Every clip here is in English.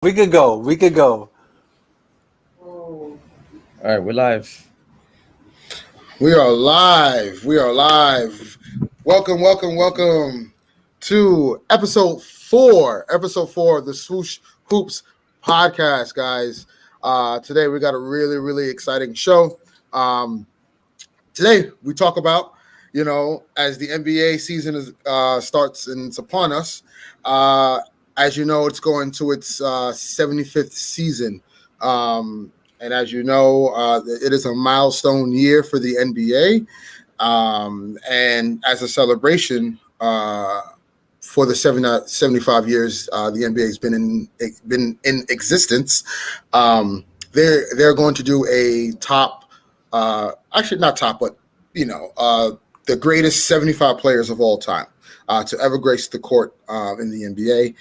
We could go. We could go. All right, we're live. We are live. We are live. Welcome, welcome, welcome to episode four. Episode four of the Swoosh Hoops podcast, guys. Today we got a really, really exciting show. Today we talk about, as the NBA season starts and it's upon us. As you know, it's going to its 75th season. And as you know, it is a milestone year for the NBA. And as a celebration for the 75 years the NBA has been in existence, they're going to do a top, actually not top, but the greatest 75 players of all time to ever grace the court in the NBA.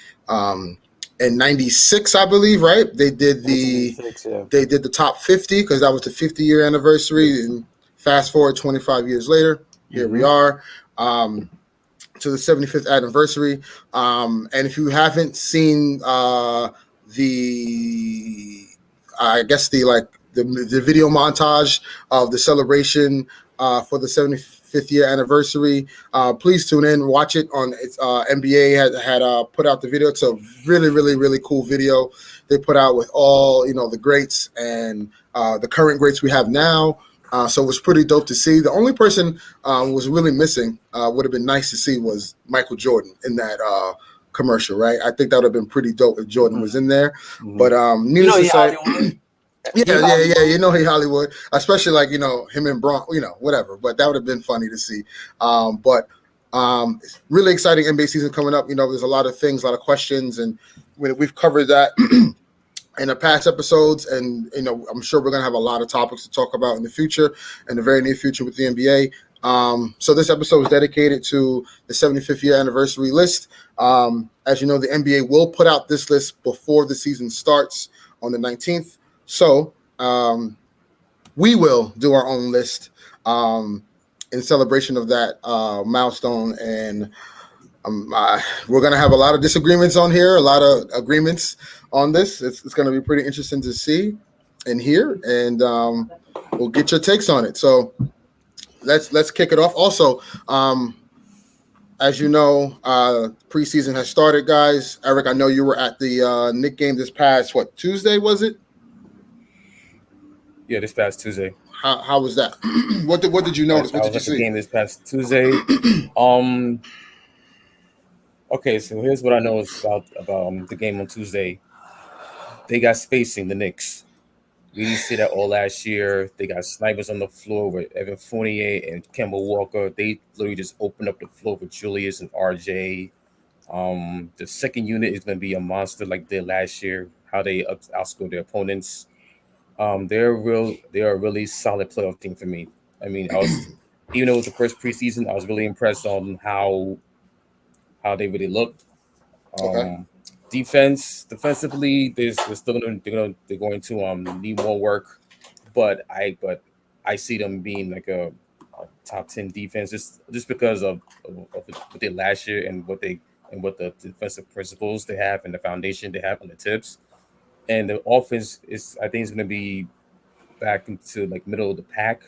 In '96, I believe, right? They did the top 50 because that was the 50-year anniversary. And fast forward 25 years later, here we are to the 75th anniversary. And if you haven't seen the video montage of the celebration for the 75th year anniversary, please tune in, watch it on NBA had put out the video. It's a really, really, really cool video they put out with all the greats and the current greats we have now. So it was pretty dope to see. The only person was really missing, would have been nice to see, was Michael Jordan in that commercial, right? I think that would have been pretty dope if Jordan was in there. But needless to say, yeah, he Hollywood, especially him and Bron, whatever. But that would have been funny to see. But really exciting NBA season coming up. There's a lot of things, a lot of questions, and we've covered that in the past episodes, and I'm sure we're gonna have a lot of topics to talk about in the future, in the very near future with the NBA. So this episode is dedicated to the 75th year anniversary list. As you know, the NBA will put out this list before the season starts on the 19th. So we will do our own list in celebration of that milestone, and we're going to have a lot of disagreements on here, a lot of agreements on this. It's going to be pretty interesting to see and hear, and we'll get your takes on it. So let's kick it off. Also, as you know, preseason has started, guys. Eric, I know you were at the Knick game this past, Tuesday, was it? Yeah, this past Tuesday. How was that? What did you notice? What did you see? The game this past Tuesday. Okay, so here's what I know about the game on Tuesday. They got spacing, the Knicks. We didn't see that all last year. They got snipers on the floor with Evan Fournier and Kemba Walker. They literally just opened up the floor with Julius and RJ. The second unit is going to be a monster like they did last year. How they outscored their opponents. They're a really solid playoff team for me. I mean, even though it was the first preseason, I was really impressed on how they really looked. Okay. Defensively, they're going to need more work, but I see them being like a top 10 defense just because of what they did last year and what the defensive principles they have and the foundation they have on the tips. And the offense I think is going to be back into like middle of the pack,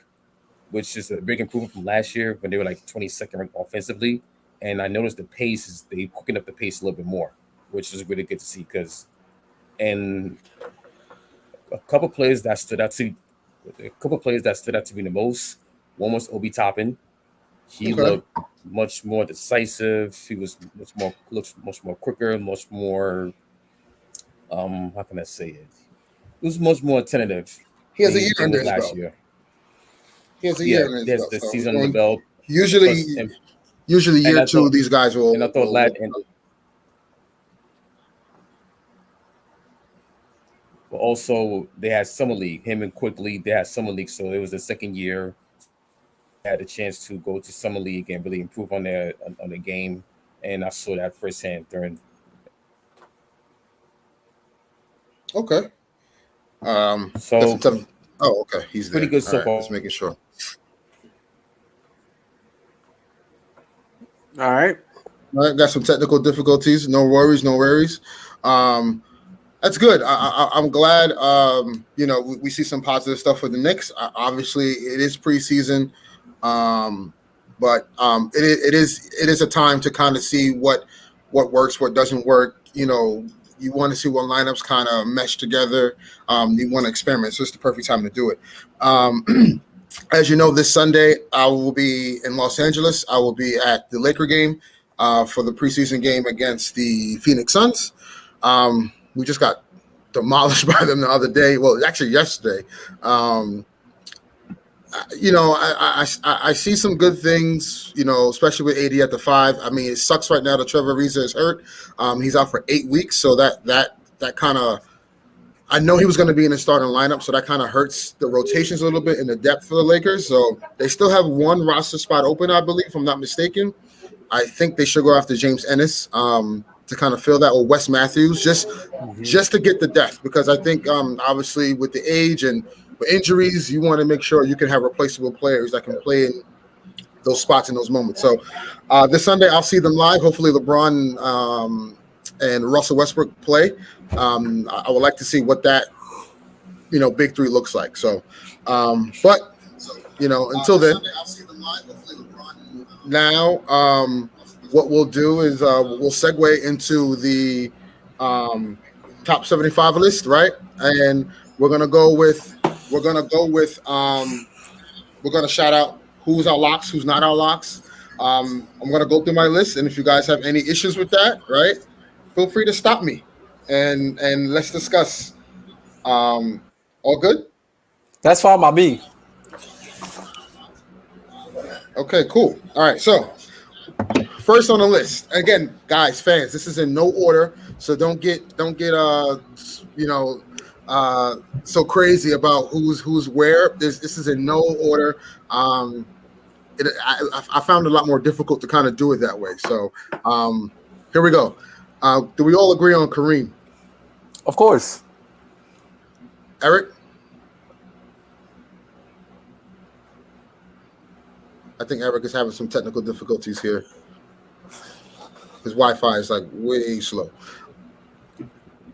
which is a big improvement from last year when they were like 22nd ranked offensively. And I noticed they quickened up the pace a little bit more, which is really good to see. And a couple players that stood out to me the most. One was Obi Toppin. He looked much more decisive. He was looks much more quicker, much more. How can I say it? It was much more tentative. He has a year under his belt. He has a year under his belt. The season under the belt. Usually year two, these guys will. And I thought but also they had summer league. Him and Quickly, they had summer league, so it was the second year. They had a chance to go to summer league and really improve on the game, and I saw that firsthand during. Okay. Okay. He's pretty good so far. Just making sure. All right. Got some technical difficulties. No worries. That's good. I'm glad. We see some positive stuff for the Knicks. Obviously, it is preseason, but it is a time to kind of see what works, what doesn't work. You want to see what lineups kind of mesh together. You want to experiment, so it's the perfect time to do it. As you know, this Sunday I will be in Los Angeles. I will be at the Laker game for the preseason game against the Phoenix Suns. We just got demolished by them the other day. Well, actually yesterday. I see some good things, especially with AD at the 5. I mean, it sucks right now that Trevor Ariza is hurt. He's out for 8 weeks, so that kind of, I know he was going to be in the starting lineup, so that kind of hurts the rotations a little bit and the depth for the Lakers. So they still have one roster spot open, I believe, if I'm not mistaken. I think they should go after James Ennis to kind of fill that, or Wes Matthews, just to get the depth, because I think obviously with the age and injuries, you want to make sure you can have replaceable players that can play in those spots in those moments. So this Sunday I'll see them live. Hopefully LeBron and Russell Westbrook play. I would like to see what that big three looks like. So but until then, now what we'll do is we'll segue into the top 75 list, right? And we're gonna shout out who's our locks, who's not our locks. I'm gonna go through my list, and if you guys have any issues with that, right, feel free to stop me and let's discuss. All good? That's fine by me. Okay, cool. All right, so first on the list, again, guys, fans, this is in no order, so don't get so crazy about who's where. This is in no order. I found it a lot more difficult to kind of do it that way. So here we go. Do we all agree on Kareem? Of course. Eric? I think Eric is having some technical difficulties here. His Wi-Fi is like way slow.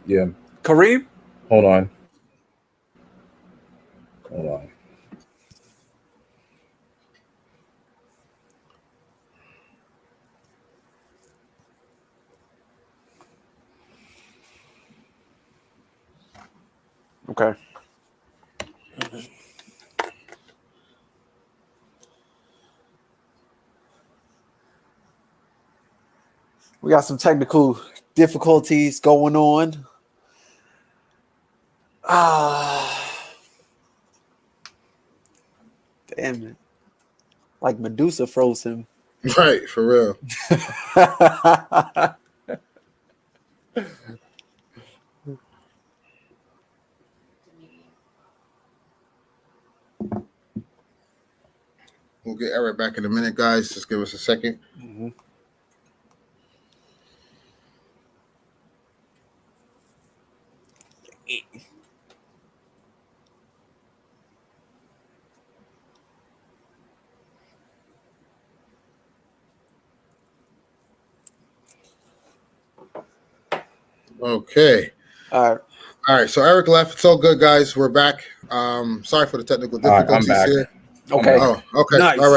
Yeah. Kareem? Hold on. Okay. We got some technical difficulties going on. Damn it. Like Medusa froze him. Right, for real. We'll get Eric back in a minute, guys. Just give us a second. Mm-hmm. Okay. All right. So Eric left. It's all good, guys. We're back. Sorry for the technical difficulties here. Okay. Oh, okay. Nice. All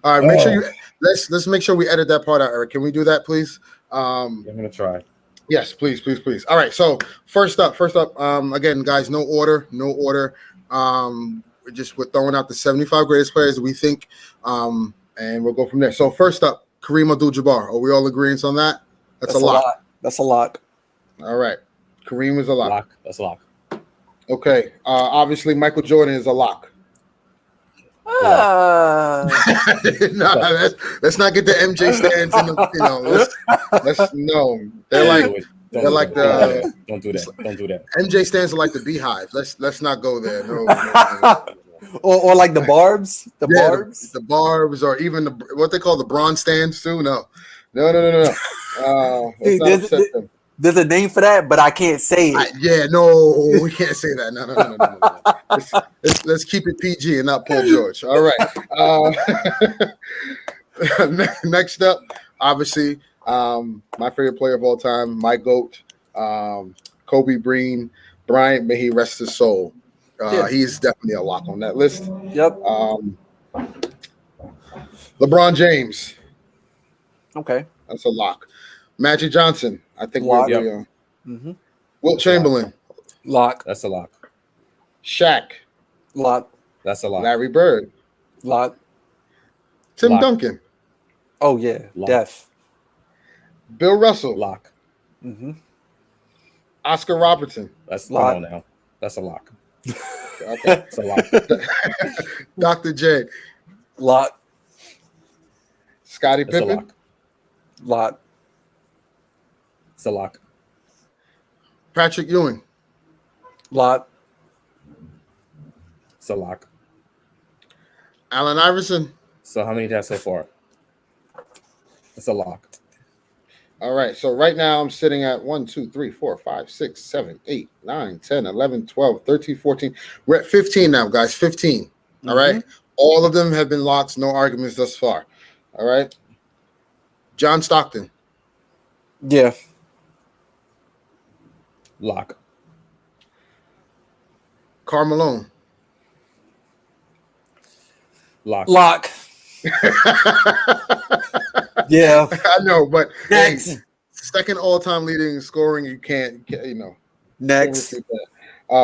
right. Make sure let's make sure we edit that part out, Eric. Can we do that, please? I'm gonna try. Yes, please. All right. So first up. Again, guys, no order. We're throwing out the 75 greatest players that we think, and we'll go from there. So first up, Kareem Abdul-Jabbar. Are we all agreeing on that? That's a lock. That's a lock. All right. Kareem is a lock. That's a lock. Okay. Obviously, Michael Jordan is a lock. No, let's not get the MJ stands in the, let's no. They're like don't do that. MJ stands are like the Beehive. Let's not go there. No. or like the Barbs. Barbs. The Barbs, or even what they call the bronze stands too. No. Let's not upset them. There's a name for that, but I can't say it. No, we can't say that. No. Let's keep it PG and not Paul George. All right. Next up, obviously, my favorite player of all time, my GOAT, Kobe Bryant, may he rest his soul. Yeah. He's definitely a lock on that list. Yep. LeBron James, Okay. that's a lock. Magic Johnson, I think Lock. we agree on. Mm-hmm. Wilt Chamberlain, Lock. That's a lock. Shaq, Lock. That's a lock. Larry Bird, Lock. Tim Lock. Duncan, Oh yeah. Lock. Def. Bill Russell, Lock. Mm-hmm. Oscar Robertson, That's Lock. come on now. That's a lock. okay. It's a lock. Dr. J, Lock. Scottie It's a Pippen, lock. Lock. It's a lock. Patrick Ewing, Lock. It's a lock. Allen Iverson. So how many do you have so far? It's a lock. All right. So right now I'm sitting at 1, 2, 3, 4, 5, 6, 7, 8, 9, 10, 11, 12, 13, 14. We're at 15 now, guys. 15. All right. All of them have been locks. No arguments thus far. All right. John Stockton, Yeah. Lock. Karl Malone. Lock. Lock. Yeah. I know, but Next. hey, second all-time leading scoring, you can't can't Next. refute that.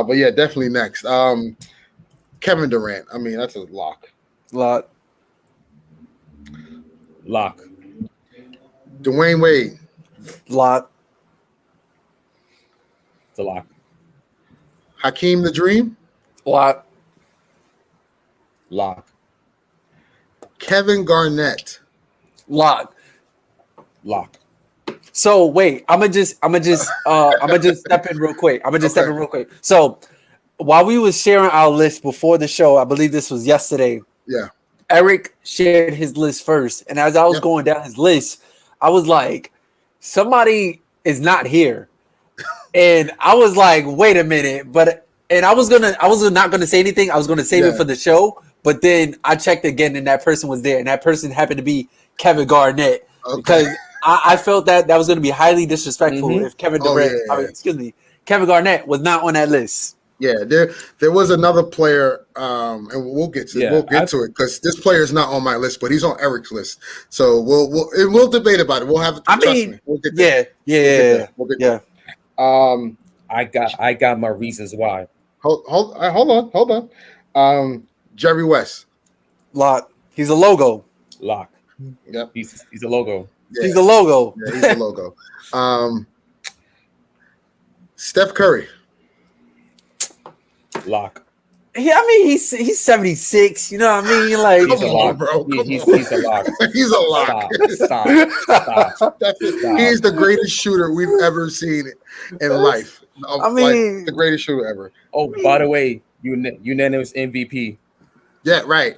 But yeah, definitely next. Kevin Durant. I mean, that's a lock. Lock. Lock. Dwayne Wade, Lock. It's a lock. Hakeem the Dream, Lock. Lock. Kevin Garnett. Lock. Lock. So wait, I'm gonna just step in real quick. Step in real quick. So while we was sharing our list before the show, I believe this was yesterday. Yeah. Eric shared his list first, and as I was going down his list, I was like, somebody is not here, and I was like, wait a minute, and I was not gonna say anything. I was gonna save it for the show, but then I checked again, and that person was there, and that person happened to be Kevin Garnett, because I felt that was going to be highly disrespectful if Kevin Durant, Kevin Garnett was not on that list. Yeah, there was another player, and we'll get to it because this player is not on my list, but he's on Eric's list. So we'll debate about it. We'll have. We'll get there. We'll get there. I got my reasons why. Hold on. Jerry West. Lock. He's a logo. Lock. Yep. He's a logo. Yeah. He's a logo. Yeah, he's a logo. Steph Curry. Lock. He's 76. You know what I mean? Like, He's a lock, bro. He's a lock. He's a lock. Stop. He's the greatest shooter we've ever seen in life. The greatest shooter ever. Oh, by the way, unanimous MVP. Yeah, right.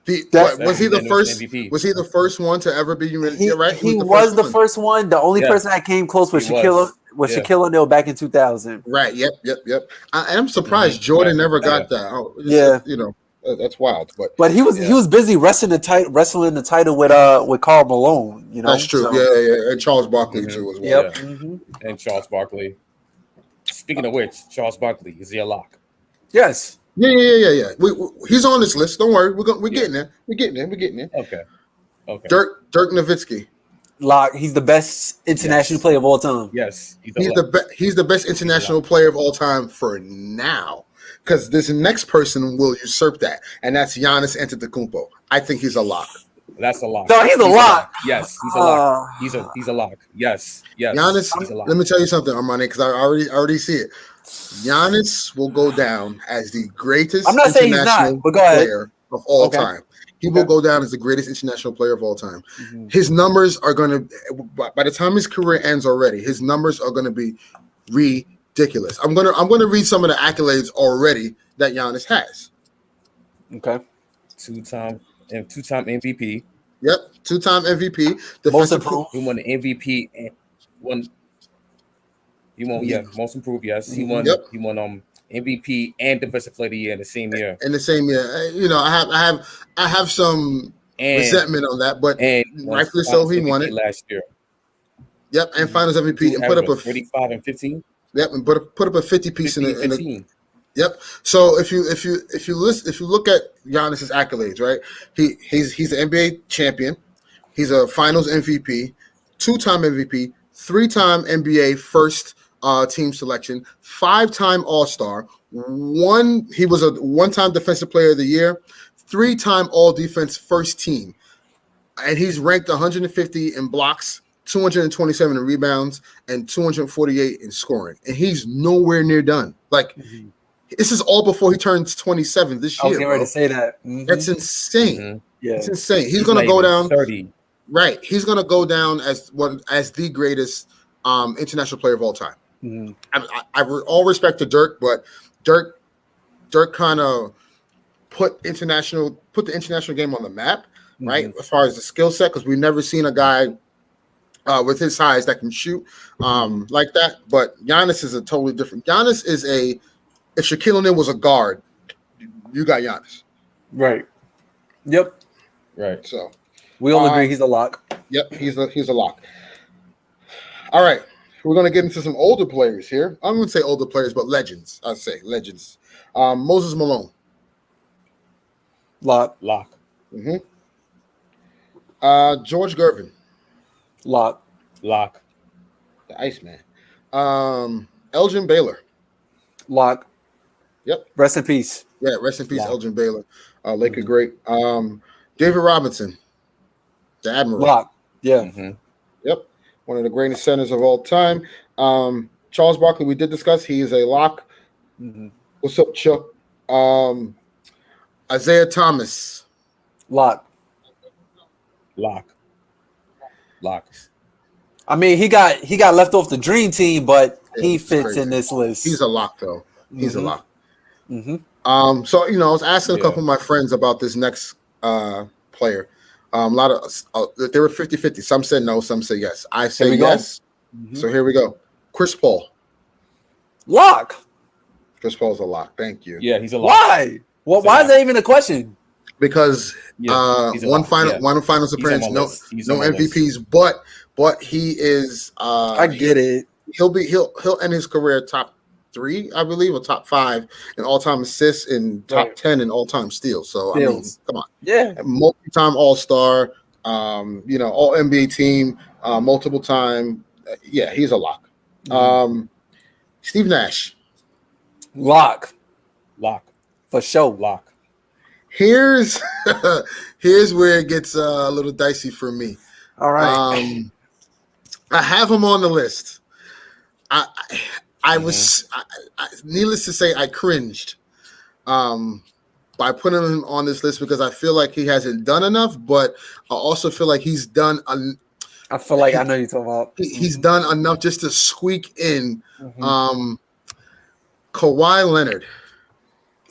Was he the first? MVP. Was he the first one to ever be unanimous? he was the first one. The only person that came close was Shaquille O'Neal back in 2000. Right. Yep. I'm surprised Jordan never got that. Oh, yeah. That's wild. But he was busy wrestling the title with Karl Malone. You know, that's true. So. Yeah, and Charles Barkley too as well. Yep. Yeah. Mm-hmm. And Charles Barkley. Speaking of which, Charles Barkley, is he a lock? Yes. Yeah. He's on this list. Don't worry. We're getting there. We're getting there. Okay. Dirk Nowitzki. Lock. He's the best international player of all time. Yes. He's the best international player of all time for now. Because this next person will usurp that, and that's Giannis Antetokounmpo. I think he's a lock. That's a lock. No, he's a lock. Yes, he's a lock. He's a lock. Yes. Giannis. He's a lock. Let me tell you something, Armani, because I already see it. Giannis will go down as the greatest I'm not saying he's not, but go ahead. player of all time. He will go down as the greatest international player of all time. Mm-hmm. His numbers are going to, by the time his career ends already, his numbers are going to be ridiculous. I'm going to read some of the accolades already that Giannis has. Okay. Two-time MVP. Yep, two-time MVP. Most improved. He won the MVP and won. He won, most improved. Yes, he won. Yep. He won MVP and Defensive Player of the Year in the same year. I have some resentment on that, but rightfully so, he won it last year. Yep, and Finals MVP and put up a 35 and 15. Yep, and put up a 50 piece 50, in the 15. Yep. So if you look at Giannis's accolades, right? He's an NBA champion. He's a Finals MVP, 2-time MVP, 3-time NBA first team selection, 5-time All-Star. He was a 1-time Defensive Player of the Year, 3-time All Defense first team, and he's ranked 150 in blocks, 227 in rebounds, and 248 in scoring. And he's nowhere near done. Like. Mhm. This is all before he turns 27 this I was year. getting ready Bro. to say that. Mhm. That's insane. Mhm. Yeah. It's insane. He's He's gonna not go even down. 30. Right. He's gonna go down as the greatest international player of all time. Mhm. All respect to Dirk, but Dirk kind of put the international game on the map, right? Mhm. As far as the skill set, because we've never seen a guy with his size that can shoot like that. But Giannis is a totally different. Giannis is if Shaquille O'Neal was a guard, you got Giannis. Right. Yep. Right. So, We all agree he's a lock. yep, he's a lock. All right, we're gonna get into some older players here. I'm gonna say older players, but legends. I'd say legends. Moses Malone. Lock. Lock. Mm-hmm. George Gervin, Lock. Lock. the Iceman. Elgin Baylor. Lock. Yep. Rest in peace. Yeah, rest in peace, Lock. Elgin Baylor. Laker great. David Robinson, the Admiral. Lock. Yeah. Mm-hmm. Yep, one of the greatest centers of all time. Charles Barkley, we did discuss. He is a lock. Mhm. What's up, Chuck? Isaiah Thomas. Lock. Lock. Lock. I mean, he got left off the dream team, but he it's fits crazy. in this list. He's a lock, though. He's a Mhm. lock. Mm-hmm. So I was asking a Yeah. couple of my friends about this next player. A lot of they were 50-50. Some said no, some said yes. I say Here we go. yes. So here we go. Chris Paul. Lock. Chris Paul's a lock. Thank you. Yeah, he's a lock. Why? Well, He's a why is lock. that even a question? Because Yeah, he's a one lock. final Yeah. one finals He's on appearance, my no list. He's no on my list. MVPs, but he is I get it. he'll end his career top 3, I believe, or top 5 in all-time assists and top Right. 10 in all-time steals. So I mean, Steals. come on. Yeah. Multi-time All-Star, all NBA team, multiple time. Yeah, he's a lock. Steve Nash. Lock. Lock. For sure. Lock. Here's where it gets a little dicey for me. All right. I have him on the list. I was needless to say, I cringed by putting him on this list because I feel like he hasn't done enough, but I also feel like he's done I feel like I know you're talking about. he's done enough just to squeak in Mhm. Kawhi Leonard.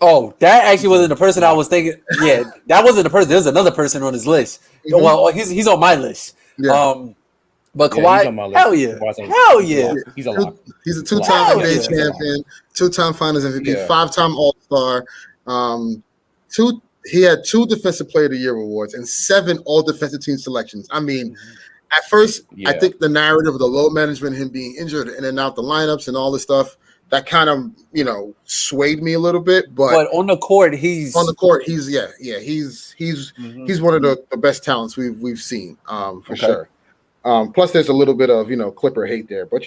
Oh, that actually wasn't the person I was thinking. Yeah, that wasn't the person. There's another person on his list. Mhm. Well, he's on my list. Yeah. But Yeah, Kawhi, he's on my list. hell yeah, Kawhi's on- hell yeah. He's a lock. He's a 2-time Wow. NBA Yeah. champion, 2-time Finals MVP, Yeah. 5-time All-Star. He had 2 Defensive Player of the Year awards and 7 All Defensive Team selections. I mean, at first, I Yeah. think the narrative of the load management, him being injured in and out the lineups and all this stuff, that kind of swayed me a little bit. But on the court, he's on the court, he's Mhm. he's one of the best talents we've seen for Okay. sure. Plus, there's a little bit of Clipper hate there, but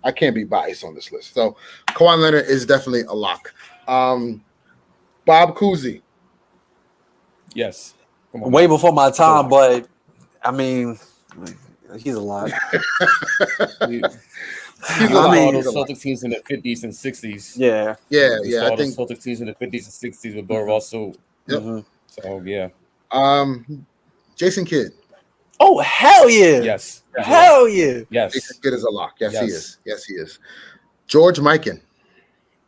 I can't be biased on this list. So Kawhi Leonard is definitely a lock. Bob Cousy. Yes. Come on. way before my time. So- But I mean, he's a lot. We- He's a all lock. mean- those He's a lock. Celtics teams in the 50s and 60s. Yeah. Yeah. All I those think. Celtics teams in the 50s and 60s with Bill Russell. Yep. Mhm. So yeah. Jason Kidd. Oh hell yeah! Yes. Hell yeah! Yes. Jason Kidd is a lock. Yes, he Yes. is. Yes, he is. George Mikan.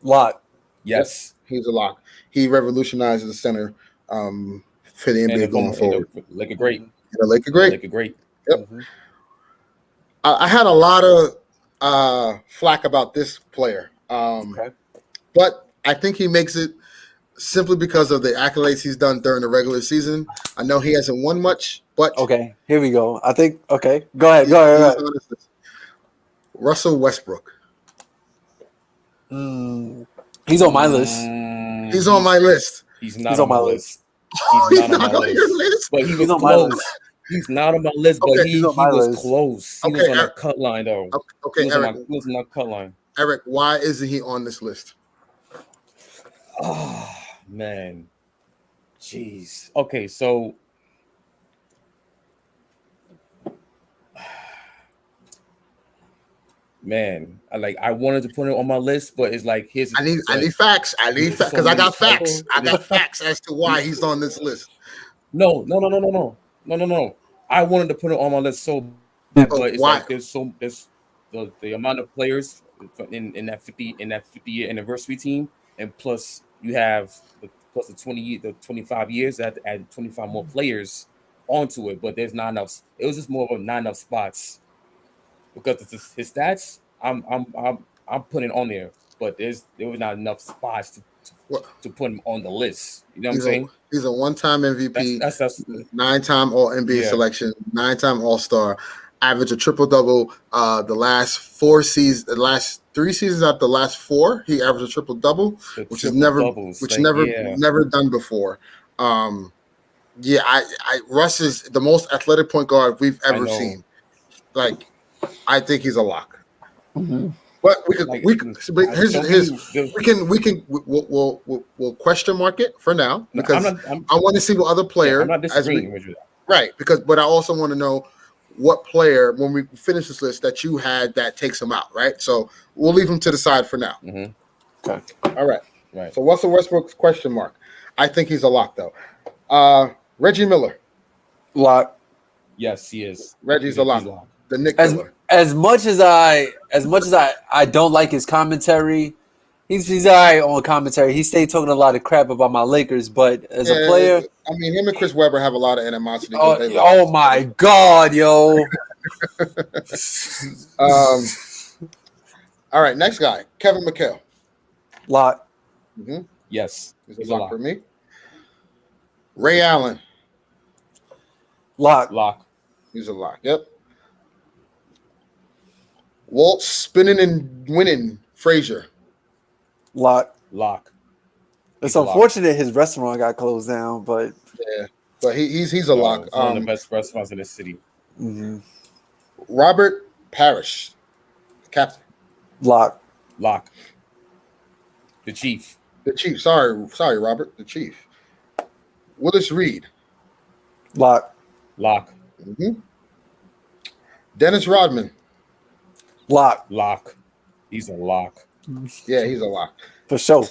Lock. Yes. He's a lock. He revolutionized the center for the NBA going forward. Like a great. The Laker great. Like a great. Yep. Mhm. I had a lot of flack about this player, Okay. but I think he makes it simply because of the accolades he's done during the regular season. I know he hasn't won much, but Okay. Here we go. I think. Okay. Go ahead. Go ahead. Russell Westbrook. He's on my list. He's on my list. He's not on my list. He's not on your list. But he was on my close. list. He's not on my list, but Okay, he on my was list. close. He was Okay, on that cut line, though. Okay, He Eric. was on that cut line. Eric, why isn't he on this list? Oh, man. Jeez. Okay, so man, I wanted to put it on my list, but it's like here's I need facts. I need facts because I got facts. I got facts. facts as to why he's on this list. No. I wanted to put it on my list so bad, but it's why? like there's the amount of players in that 50-year anniversary team, and plus you have the 25 years that add 25 more players onto it, but there's not enough. It was just more of not enough spots because it's his stats. I'm putting it on there, but there was not enough spots to put him on the list. You know what I'm saying? He's a one-time MVP, that's 9-time All NBA selection, 9-time All-Star, average a triple-double. The last 3 seasons out the last 4, he averaged a triple-double, which is never done before. Russ is the most athletic point guard we've ever seen. Like, I think he's a lock. Mm-hmm. But we'll question mark it for now because I want to see what other player. I'm not disagreeing with you. Right, but I also want to know what player when we finish this list that you had that takes him out. Right, so we'll leave him to the side for now. Mm-hmm. Okay. All right. Right. So Russell Westbrook's question mark. I think he's a lock though. Reggie Miller. Lock. Yes, he is. Reggie's a lock. The Nick Miller. As much as I don't like his commentary, he's all right on commentary. He stayed talking a lot of crap about my Lakers, but as a player, I mean, him and Chris Webber have a lot of animosity. Oh my God, yo! All right, next guy, Kevin McHale. Lock. Mm-hmm. Yes, he's a lock for me. Ray Allen. Lock. He's a lock. Yep. Walt spinning and winning Frazier. Lock. It's unfortunate his restaurant got closed down, but but he's a lock. One of the best restaurants in the city. Mm-hmm. Robert Parrish, captain. Lock. The Chief. Sorry, Robert. The Chief. Willis Reed. Lock. Mm-hmm. Dennis Rodman. Lock. He's a lock. Yeah, he's a lock. For sure.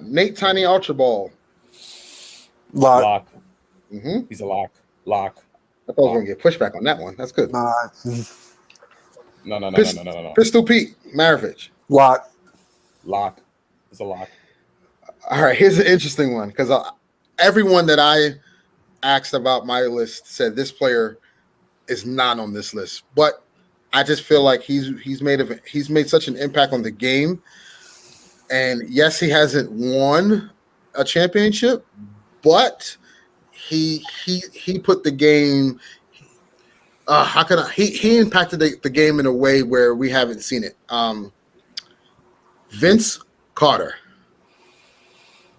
Nate Tiny Archibald. Lock. Mm-hmm. He's a lock. I thought I was going to get pushback on that one. That's good. Nah. No. Pistol Pete Maravich. Lock. It's a lock. All right, here's an interesting one because everyone that I asked about my list said this player is not on this list, but I just feel like he's made such an impact on the game. And yes, he hasn't won a championship, but he put the game. He impacted the game in a way where we haven't seen it. Vince Carter.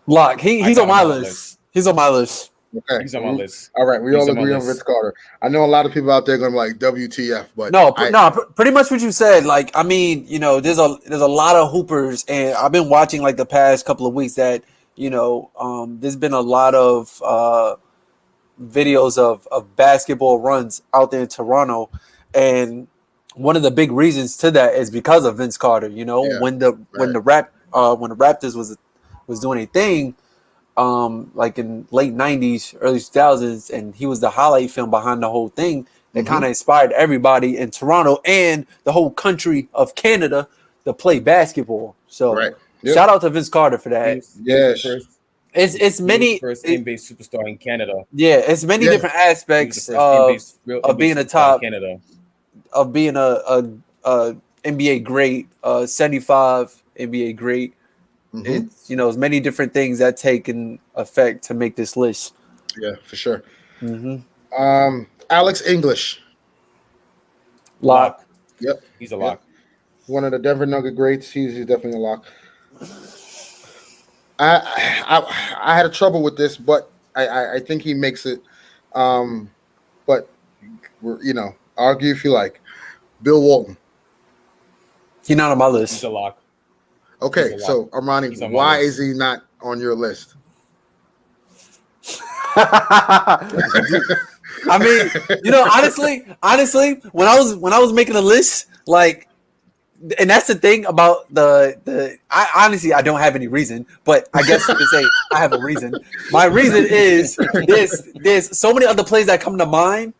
Lock. He's on my list. He's on my list. Okay. He's on my list. All right, we all agree on Vince Carter. I know a lot of people out there going to be like WTF, but pretty much what you said. Like, I mean, there's a lot of hoopers, and I've been watching like the past couple of weeks that there's been a lot of videos of basketball runs out there in Toronto, and one of the big reasons to that is because of Vince Carter. When the Raptors was doing a thing. Like in late 90s, early 2000s, and he was the highlight film behind the whole thing that kind of inspired everybody in Toronto and the whole country of Canada to play basketball. So shout out to Vince Carter for that. Yes. It's many first NBA superstar in Canada. Yeah, it's many different aspects of being a top Canada. Of being a NBA great, 75 NBA great. Mm-hmm. It's many different things that take an effect to make this list. Yeah, for sure. Mm-hmm. Alex English. Lock. Yep. He's a lock. one of the Denver Nugget greats. He's definitely a lock. I had a trouble with this, but I think he makes it. But argue if you like. Bill Walton. He's not on my He's list. a lock. Okay, He's a so lock. Armani, He's on my why list. is he not on your list? I mean, honestly, when I was making a list, like, and that's the thing about I honestly I don't have any reason, but I guess you could say I have a reason. My reason is there's so many other plays that come to mind,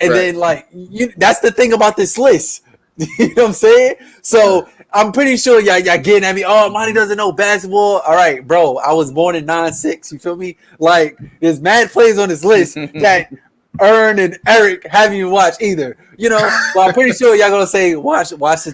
and then like that's the thing about this list. You know what I'm saying? So I'm pretty sure y'all getting at me. Oh, Monty doesn't know basketball. All right, bro. I was born in '96. You feel me? Like there's mad plays on this list that Ern and Eric haven't even watched either. You know, but I'm pretty sure y'all gonna say watch the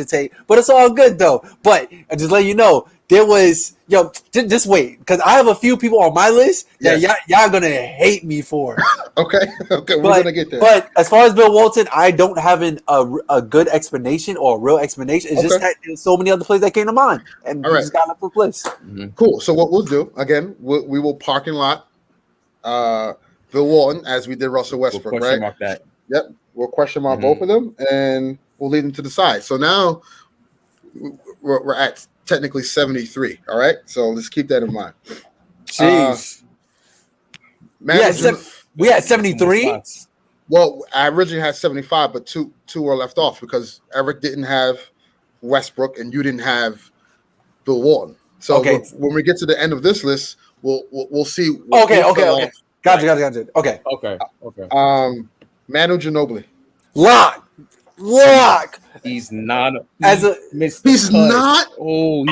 tape. But it's all good though. But I just let you know there was just wait because I have a few people on my list that y'all gonna hate me for. Okay, we're gonna get there. But as far as Bill Walton, I don't have a good explanation or a real explanation. It's just that there's so many other plays that came to mind, and we just got up for place. Cool. So what we'll do again, we will parking lot Bill Walton as we did Russell Westbrook, We'll question right? mark that. Yep. We'll question mark both of them, and we'll leave them to the side. So now we're at technically 73. All right. So let's keep that in mind. Jeez. We had 73. Well, I originally had 75, but two were left off because Eric didn't have Westbrook and you didn't have Bill Walton. So when we get to the end of this list, we'll see. Okay. Gotcha. Okay. Manu Ginobili. Lock. He's not. He's not. Oh,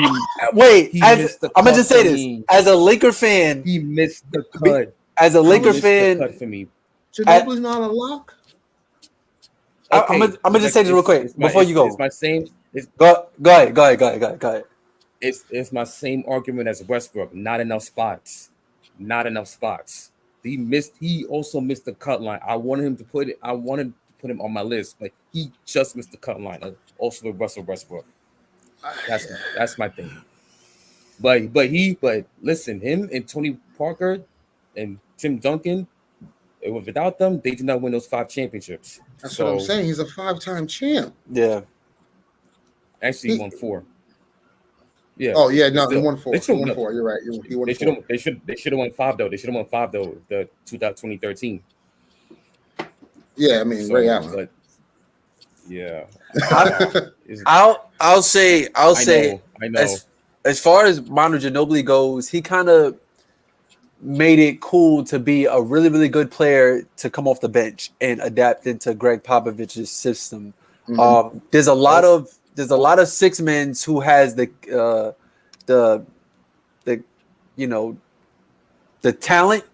wait. I'm gonna just say this. As a Laker fan, he missed the cut. As a Laker fan, cut for me. Ginobili's not a lock. I'm gonna just say this real quick before you go. It's my same. Go ahead. It's my same argument as Westbrook. Not enough spots. He also missed the cut line. I wanted to put him on my list, but he just missed the cut line. Also with Russell Westbrook. That's my thing. But listen, him and Tony Parker and Tim Duncan, without them, they did not win those 5 championships. That's what I'm saying. He's a 5-time champ. Yeah. Actually, he won 4. Yeah. Oh yeah, no, he won 4. He won 4. You're right. He won 4. They should have won 5 though. The 2013. Yeah, I mean Ray Allen. But yeah. I'll say. I know. As far as Manu Ginobili goes, he kind of made it cool to be a really, really good player to come off the bench and adapt into Greg Popovich's system. There's a lot of six men who has the talent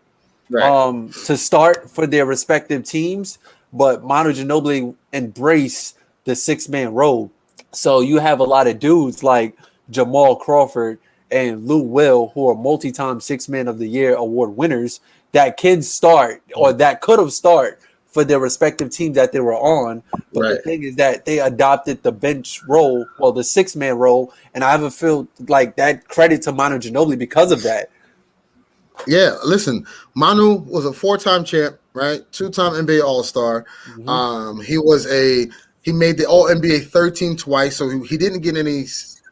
to start for their respective teams, but Manu Ginobili embraced the 6-man role. So you have a lot of dudes like Jamal Crawford and Lou Will, who are multi-time 6-man of the year award winners, that can start or that could have started for their respective teams that they were on. But the thing is that they adopted the bench role, well, the 6-man role, and I haven't felt like that credit to Manu Ginobili because of that. Yeah, listen, Manu was a 4-time champ, right? 2-time NBA All-Star. He made the All-NBA third team twice, so he didn't get any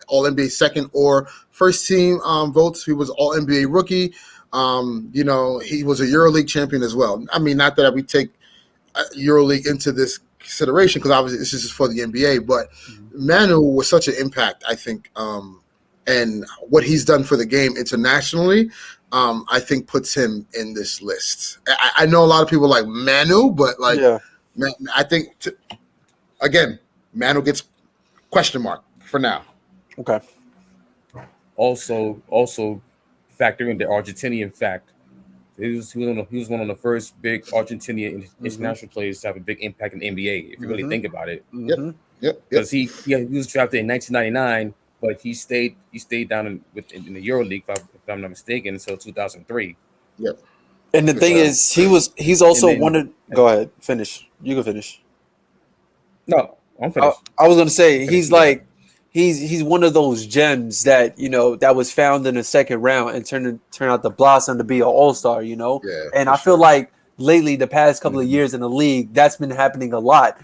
All-NBA second or first team votes. He was All-NBA rookie. He was a EuroLeague champion as well. I mean, not that we take EuroLeague into this consideration because obviously this is just for the NBA, but Manu was such an impact, I think, and what he's done for the game internationally, I think puts him in this list. I know a lot of people like Manu, but I think again, Manu gets question mark for now. Okay. Also factor in the Argentinian fact. He was one of the first big Argentinian international players to have a big impact in the NBA. If you really think about it, because he was drafted in 1999, but he stayed down in the EuroLeague, if I'm not mistaken, until 2003. Yep. And the thing is, he's also wanted. Go ahead, finish. You can finish. No, I'm finished. I was gonna say he's Finished, yeah. like he's one of those gems that that was found in the second round and turned out to blossom to be an all-star. Yeah, And for I feel sure. like lately, the past couple of Mhm. years in the league, that's been happening a lot.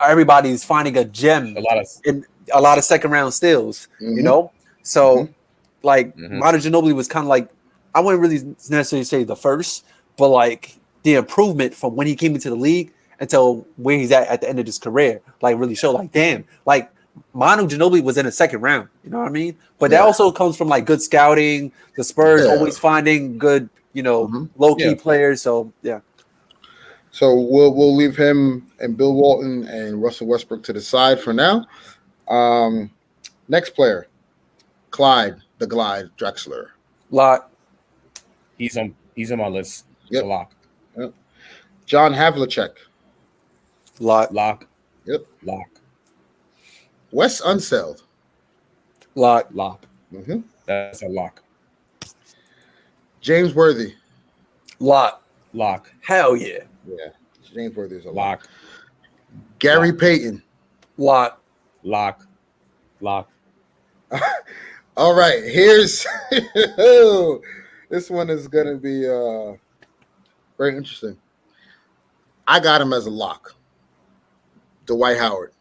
Everybody's finding a gem A lot of in a lot of second round steals. Mhm. So like Mhm. Manu Ginobili was kind of like, I wouldn't really necessarily say the first, but like the improvement from when he came into the league until where he's at the end of his career, like really showed like, damn, like Manu Ginobili was in the second round. You know what I mean? But that Yeah. also comes from like good scouting, the Spurs Yeah. always finding good, Mhm. low key Yeah. players. So yeah. So we'll leave him and Bill Walton and Russell Westbrook to the side for now. Next player, Clyde the Glide Drexler. Lot. he's on my list. Yep. A lock. John Havlicek. Lot. Lock. Yep. Lock. Wes Unseld. Lot. Lock. Mm-hmm. That's a lock. James Worthy. Lot. Lock. Hell yeah. Yeah. James Worthy is a lock. Lock. Gary Lock. Payton. Lot. Lock. Lock. All right. Here's this one is gonna be very interesting. I got him as a lock. Dwight Howard.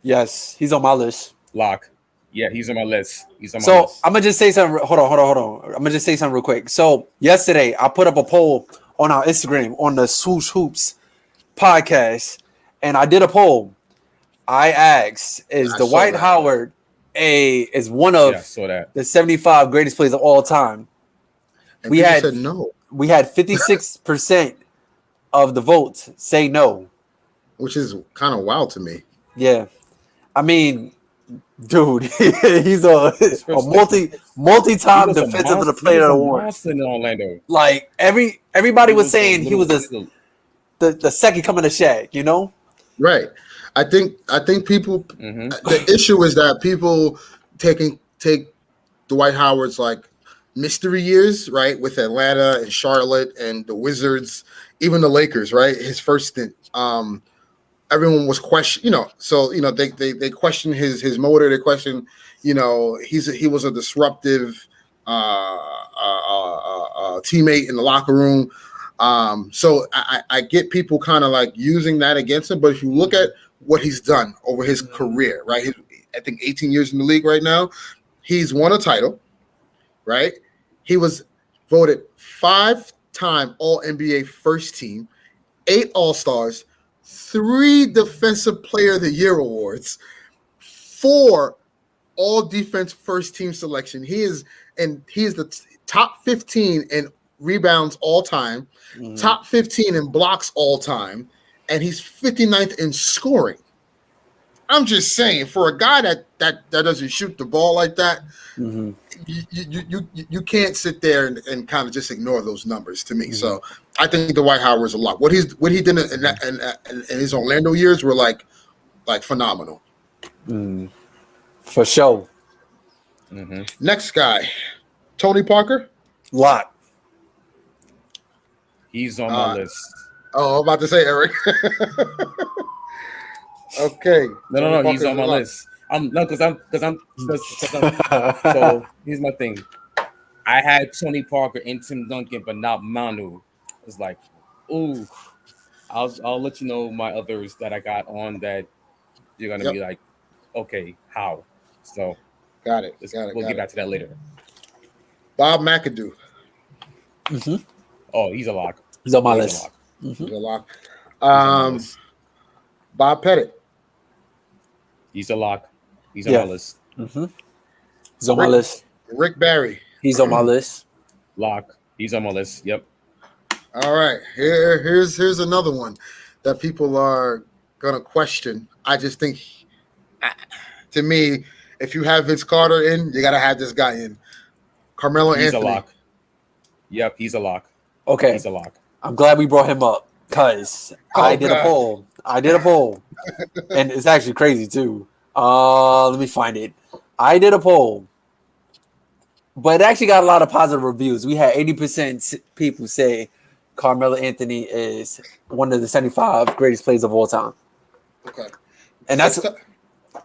Yes, he's on my list. Lock. Yeah, he's on my list. He's on my So list. I'm gonna just say something. Hold on. I'm gonna just say something real quick. So yesterday I put up a poll on our Instagram on the Swoosh Hoops podcast, and I did a poll. I asked, "Is I saw Dwight that. Howard is one of Yeah, I saw that. the 75 greatest players of all time?" And We people had- said no, We had 56% of the votes say no. which is kind of wild to me. Yeah, I mean, dude, he's a multi-time He was a defensive monster- player he was a award. monster in Orlando. Like everybody was saying he was little- the second coming of Shaq. Right. I think people. Mhm. The issue is that people take Dwight Howard's like mystery years, right, with Atlanta and Charlotte and the Wizards, even the Lakers, right. His first stint. Everyone was so they question his motor. They question, he was a disruptive teammate in the locker room. So I get people kind of like using that against him, but if you look at what he's done over his career, right? I think 18 years in the league right now. He's won a title, right? He was voted 5-time All-NBA first team, 8 All-Stars, 3 Defensive Player of the Year awards, 4 All-Defense first team selection. He is the top 15 in rebounds all time, top 15 in blocks all time, and he's 59th in scoring. I'm just saying, for a guy that doesn't shoot the ball like that, you can't sit there and kind of just ignore those numbers to me. So I think Dwight Howard is a lot. What he did in his Orlando years were like phenomenal. For sure. Next guy, Tony Parker. Lot. He's on my list. Oh, I'm about to say Eric. Okay. No, Tony he's on my Parker's list. So here's my thing. I had Tony Parker and Tim Duncan, but not Manu. It's like, ooh, I'll let you know my others that I got on that you're gonna be like, okay, how? So Got it. We'll get back to that later. Bob McAdoo. Oh, he's a lock. He's on my He's list. He's a lock. He's on my list. Bob Pettit. He's a lock. He's on my list. He's on my list. Rick Barry. He's on my list. Lock. He's on my list. Yep. All right. Here's another one that people are gonna question. I just think, to me, if you have Vince Carter in, you gotta have this guy in. Carmelo He's Anthony. a lock. Yep, he's a lock. Okay. He's a lock. I'm glad we brought him up because I did a poll. And it's actually crazy too. Let me find it. I did a poll, but it actually got a lot of positive reviews. We had 80% people say Carmelo Anthony is one of the 75 greatest players of all time. Okay. And that's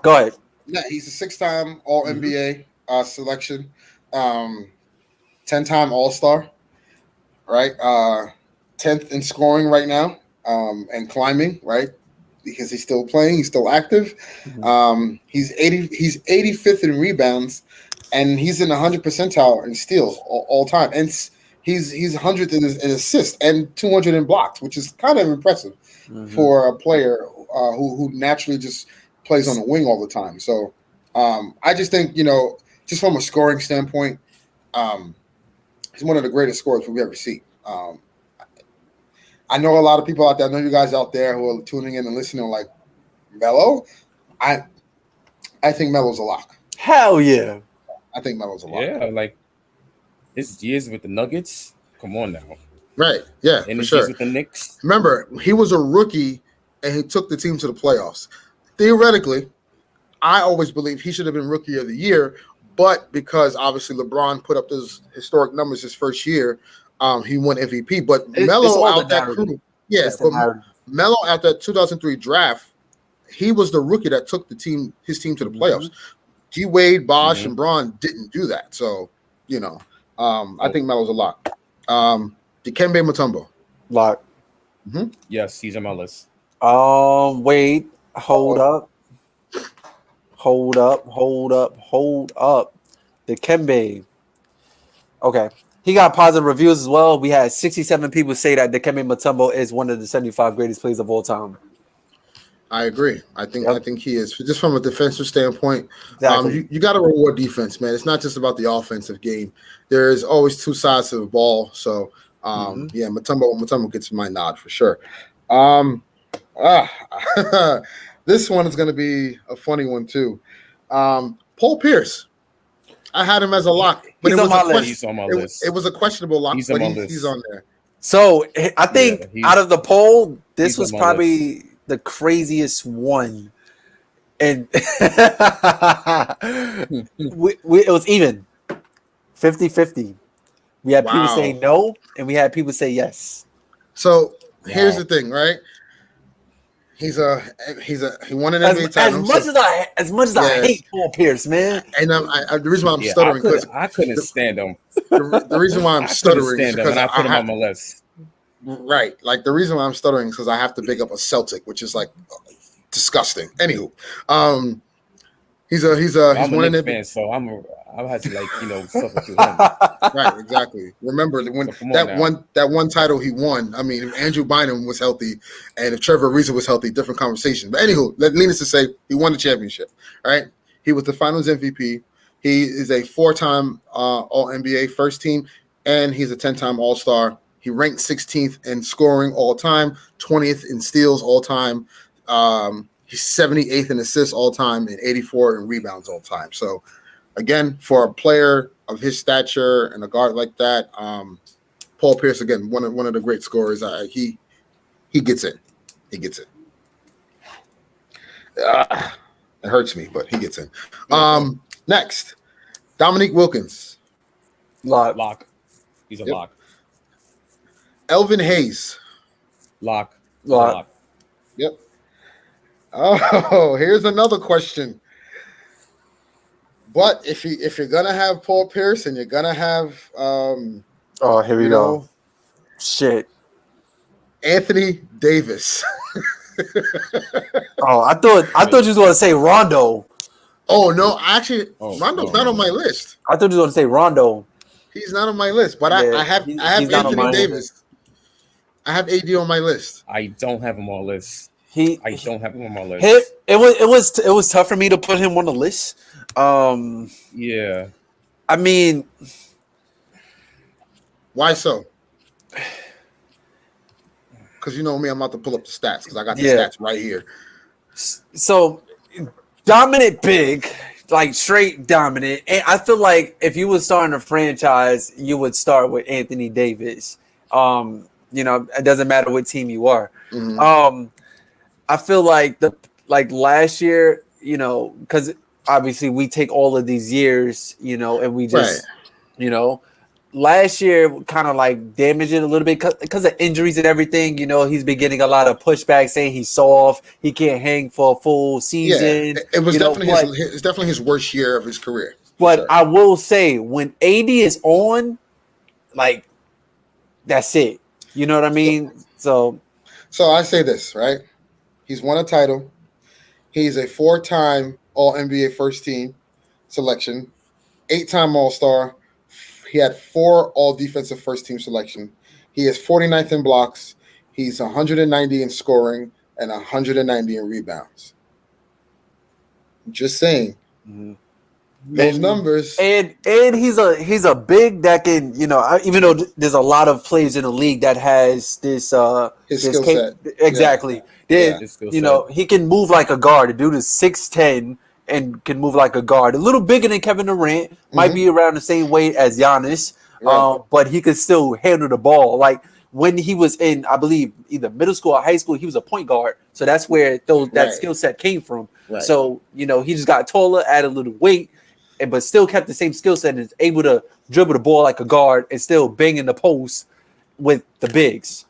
go ahead. Yeah, he's a 6-time All NBA selection, 10-time All Star, right? 10th in scoring right now, and climbing, right? Because he's still playing, he's still active. He's 85th in rebounds, and he's in the 100th percentile in steals all time. And he's 100th in assists and 200 in blocks, which is kind of impressive for a player who naturally just plays on the wing all the time. So I just think, just from a scoring standpoint, he's one of the greatest scorers we've ever seen. I know a lot of people out there, I know you guys out there who are tuning in and listening like, Melo? I think Melo's a lock. Hell yeah. I think Melo's a lock. Yeah, like his years with the Nuggets. Come on now. Right. Yeah, And for his sure. years with the Knicks. Remember, he was a rookie and he took the team to the playoffs. Theoretically, I always believe he should have been Rookie of the Year, but because obviously LeBron put up those historic numbers his first year, he won MVP. But Melo out that crew, but Melo out that 2003 draft, he was the rookie that took his team to the playoffs. G Wade, Bosh, and Braun didn't do that. So, I think Melo's a lock. Dikembe Mutombo. Lock. Yes, he's on my list. Wait, hold up. Dikembe. Okay. He got positive reviews as well. We had 67 people say that Dikembe Mutombo is one of the 75 greatest players of all time. I agree. I think he is. Just from a defensive standpoint, Exactly. you got to reward defense, man. It's not just about the offensive game. There's always two sides to the ball. So, yeah, Mutombo gets my nod for sure. This one is going to be a funny one too. Paul Pierce. I had him as a lock, but He's it was on my a list. He's on my It list. was a questionable lock, He's but on my list. he's on there. So I think Yeah, out of the poll, this he's was on my probably the craziest one. And it was even 50-50. We had people Wow. say no, and we had people say yes. So here's Wow. the thing, right? He won an As NBA title. much as I hate Paul Pierce, man. And the reason why I'm Yeah, stuttering because I couldn't stand him. the reason why I'm I couldn't stuttering is stand him, because and I put him on my list. right. Like the reason why I'm stuttering is because I have to pick up a Celtic, which is like disgusting. Anywho, he's I'm a one Knicks of the fan, so I had to suffer through him. right, exactly. Remember when So come on that one title he won. I mean, if Andrew Bynum was healthy, and if Trevor Ariza was healthy, different conversation. But anywho, needless to say, he won the championship. Right? He was the Finals MVP. He is a 4-time All NBA first team, and he's a 10-time All Star. He ranked 16th in scoring all time, 20th in steals all time. He's 78th in assists all time, and 84 in rebounds all time. So, again, for a player of his stature and a guard like that, Paul Pierce, again, one of the great scorers. He gets in. He gets in. It hurts me, but he gets in. Next, Dominique Wilkins. Lock. He's a Yep. lock. Elvin Hayes. Lock. Lock. Yep. Oh, here's another question. But if you're gonna have Paul Pierce and you're gonna have Oh, here we go. Shit. Anthony Davis. Oh, I thought you was going to say Rondo. Oh no, actually, Oh, Rondo's not on my list. I thought you was going to say Rondo. He's not on my list, but Yeah, I have he's not on Anthony mine. Davis. I have AD on my list. I don't have him on my list. He I don't have him on my list. it was tough for me to put him on the list. Yeah. I mean, Why so? Because you know me, I'm about to pull up the stats because I got the Yeah. stats right here. so dominant big, like straight dominant. And I feel like if you was starting a franchise, you would start with Anthony Davis. It doesn't matter what team you are. Mhm. I feel like last year, because obviously we take all of these years, and we just, last year kind of like damaged it a little bit because of injuries and everything. You know, he's been getting a lot of pushback saying he's soft, he can't hang for a full Yeah, season. it was you know, definitely it's definitely his worst year of his career. but Sure. I will say when AD is on, like that's it. You know what I mean? So I say this, right? He's won a title. He's a 4-time All NBA first team selection, 8-time All Star. He had 4 All Defensive first team selection. He is 49th in blocks. He's 190 in scoring and 190 in rebounds. Just saying. mhm. Those numbers. And he's a big that can, you know, even though there's a lot of players in the league that has this His this skill set. exactly. Yeah. His skill You set. know, he can move like a guard. The dude is 6'10" and can move like a guard. A little bigger than Kevin Durant, might be around the same weight as Giannis, Right. but he could still handle the ball. Like when he was in, I believe, either middle school or high school, he was a point guard. So that's where that Right. skill set came from. Right. So, you know, he just got taller, added a little weight, but still kept the same skill set and is able to dribble the ball like a guard and still bang in the post with the bigs.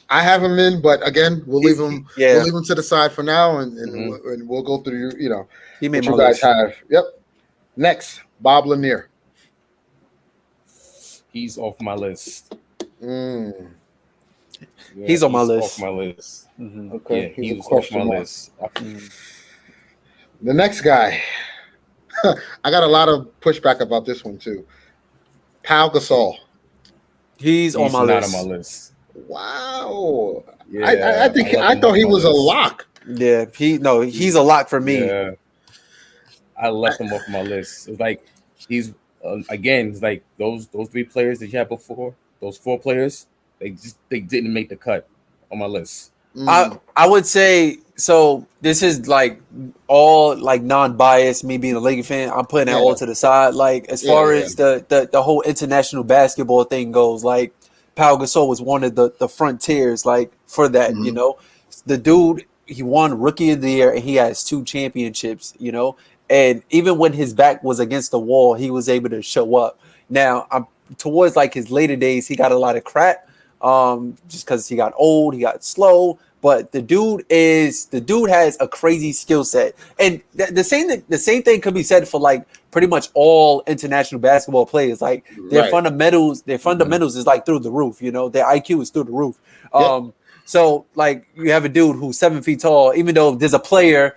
I have him in, but again, we'll leave him. Yeah. We'll leave him to the side for now, and Mhm. and we'll go through. You know, He made what my you guys list. have. Yep. Next, Bob Lanier. He's off my list. Mm, Yeah, He's on my list. Off my list. Mhm. okay, Yeah, he's he a was off question my mark. list. The next guy, I got a lot of pushback about this one too. Pau Gasol. He's on He's my not list. on my list. Wow. Yeah, I think left I him thought off he my was a list. lock. Yeah, he's a lock for me. Yeah, I left him off my list. It's like he's again. It's like those 3 players that you had before. Those 4 players, they didn't make the cut on my list. I would say so. This is like all like non-biased. Me being a Lakers fan, I'm putting that all to the side. Like as far as the whole international basketball thing goes, like Pau Gasol was one of the frontiers. Like for that, you know, the dude he won Rookie of the Year and he has 2 championships. You know, and even when his back was against the wall, he was able to show up. Now I'm towards like his later days, he got a lot of crap. Just because he got old, he got slow. But the dude has a crazy skill set, and the same thing could be said for like pretty much all international basketball players. Like their fundamentals is like through the roof. You know, their IQ is through the roof. So like you have a dude who's 7 feet tall, even though there's a player.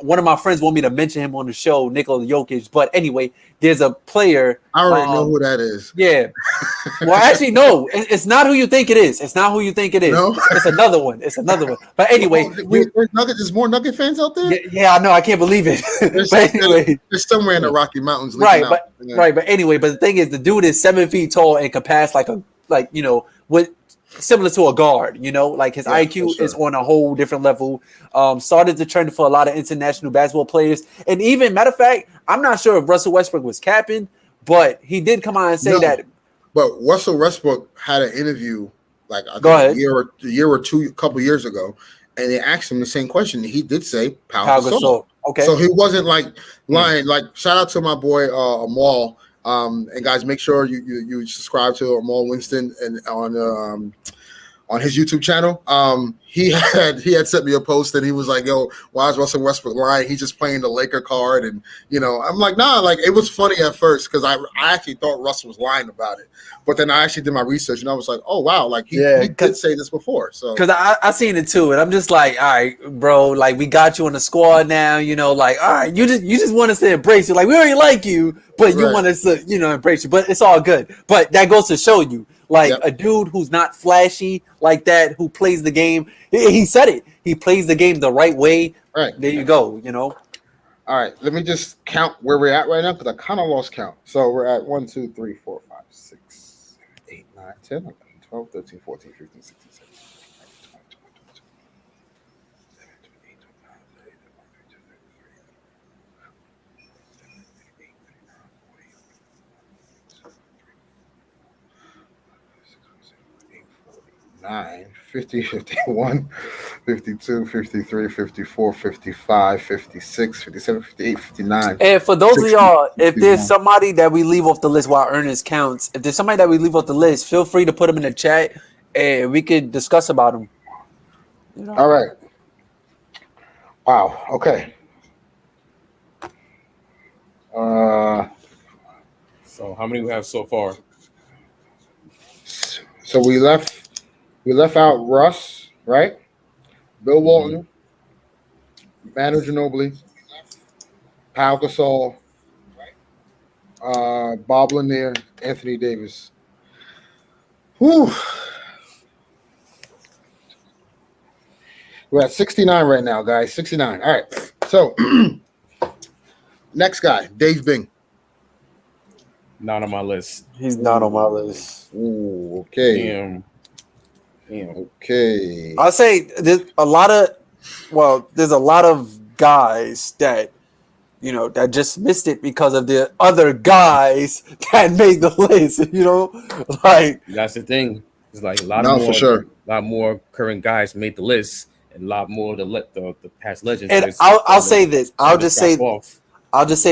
One of my friends want me to mention him on the show, Nikola Jokic. But anyway, there's a player. I already know who that is. Yeah. Well, actually, no. It's not who you think it is. It's not who you think it is. No? It's another one. It's another one. But anyway, there's more Nugget fans out there. yeah, I know. I can't believe it. But anyway, there's somewhere in the Rocky Mountains. right? But anyway, but the thing is, the dude is 7 feet tall and can pass like you know what. Similar to a guard, you know, like his IQ is on a whole different level. Started to trend for a lot of international basketball players, and even matter of fact, I'm not sure if Russell Westbrook was capping, but he did come out and say that. But Russell Westbrook had an interview, like I think a year or two, a couple years ago, and they asked him the same question. He did say Pau Gasol. Okay, so he wasn't like lying. Like shout out to my boy Amal. And guys, make sure you subscribe to Amal Winston and on his YouTube channel. He had sent me a post and he was like, "Yo, why is Russell Westbrook lying? He's just playing the Laker card." And you know, I'm like, "Nah." Like it was funny at first because I actually thought Russell was lying about it, but then I actually did my research and I was like, "Oh wow!" Like he did say this before. So because I seen it too, and I'm just like, "All right, bro. Like we got you on the squad now. You know, like all right, you just want us to embrace you. Like we already like you." But you want us to, you know, embrace you. But it's all good. But that goes to show you, like a dude who's not flashy like that, who plays the game. He said it. He plays the game the right way. Right. There you go. You know. All right. Let me just count where we're at right now because I kind of lost count. So we're at 1, 2, 3, 4, 5, 6, 7, 8, 9, 10, 11, 12, 13, 14, 15, 16, 17. 9, 50, 51, 52, 53, 54, 55, 56, 57, 58, 59. And for those 60, of y'all, if there's 61. somebody that we leave off the list while Ernest counts, if there's somebody that we leave off the list, feel free to put them in the chat and we could discuss about them. You know? All right. Wow. Okay. So how many we have so far? So we left out Russ, right? Bill Walton, Manu Ginobili, Pau Gasol, Bob Lanier, Anthony Davis. Whew. We're at 69 right now, guys. 69. All right. So next guy, Dave Bing. Not on my list. He's not on my list. Ooh, okay. Damn. Okay. I'll say there's a lot of guys that, you know, that just missed it because of the other guys that made the list, you know? Like, That's the thing. It's like a lot more current guys made the list, and a lot more the past legends. and I'll say this. I'll just say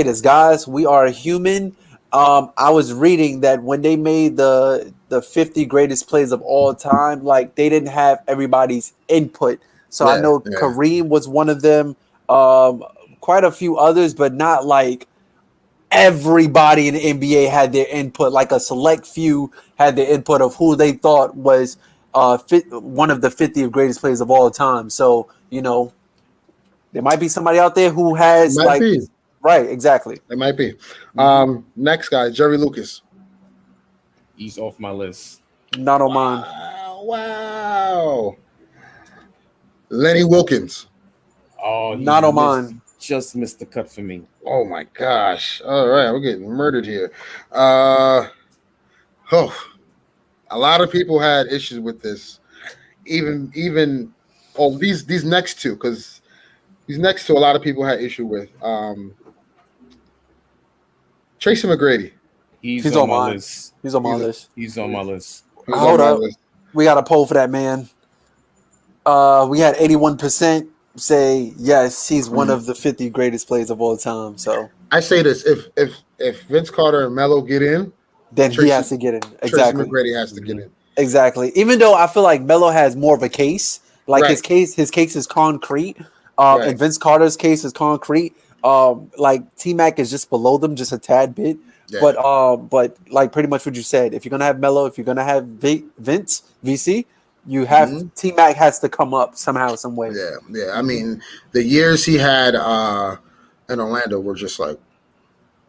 this, guys. We are human. I was reading that when they made the 50 greatest plays of all time, like they didn't have everybody's input. So I know Kareem was one of them. Quite a few others, but not like everybody in the NBA had their input. Like a select few had their input of who they thought was one of the 50 greatest players of all time. So, you know, there might be somebody out there who has right, exactly. It might be. Next guy, Jerry Lucas. He's off my list. Not on mine. Wow. Lenny Wilkins. Oh, not on mine. Just missed the cut for me. Oh my gosh. All right, we're getting murdered here. A lot of people had issues with this. Even these next two, because these next two a lot of people had issue with. Tracy McGrady. He's on my list. He's on my list. He's on my list. Hold up. We got a poll for that man. We had 81% say yes, he's one of the 50 greatest players of all time. So I say this: if Vince Carter and Melo get in, then he has to get in. Exactly. Tracy McGrady has to get in. Exactly. Even though I feel like Melo has more of a case, like his case is concrete. And Vince Carter's case is concrete. Like T-Mac is just below them, just a tad bit. Yeah. But like pretty much what you said. If you're gonna have Melo, if you're gonna have Vince VC, you have T-Mac has to come up somehow, some way. Yeah. I mean, the years he had in Orlando were just like,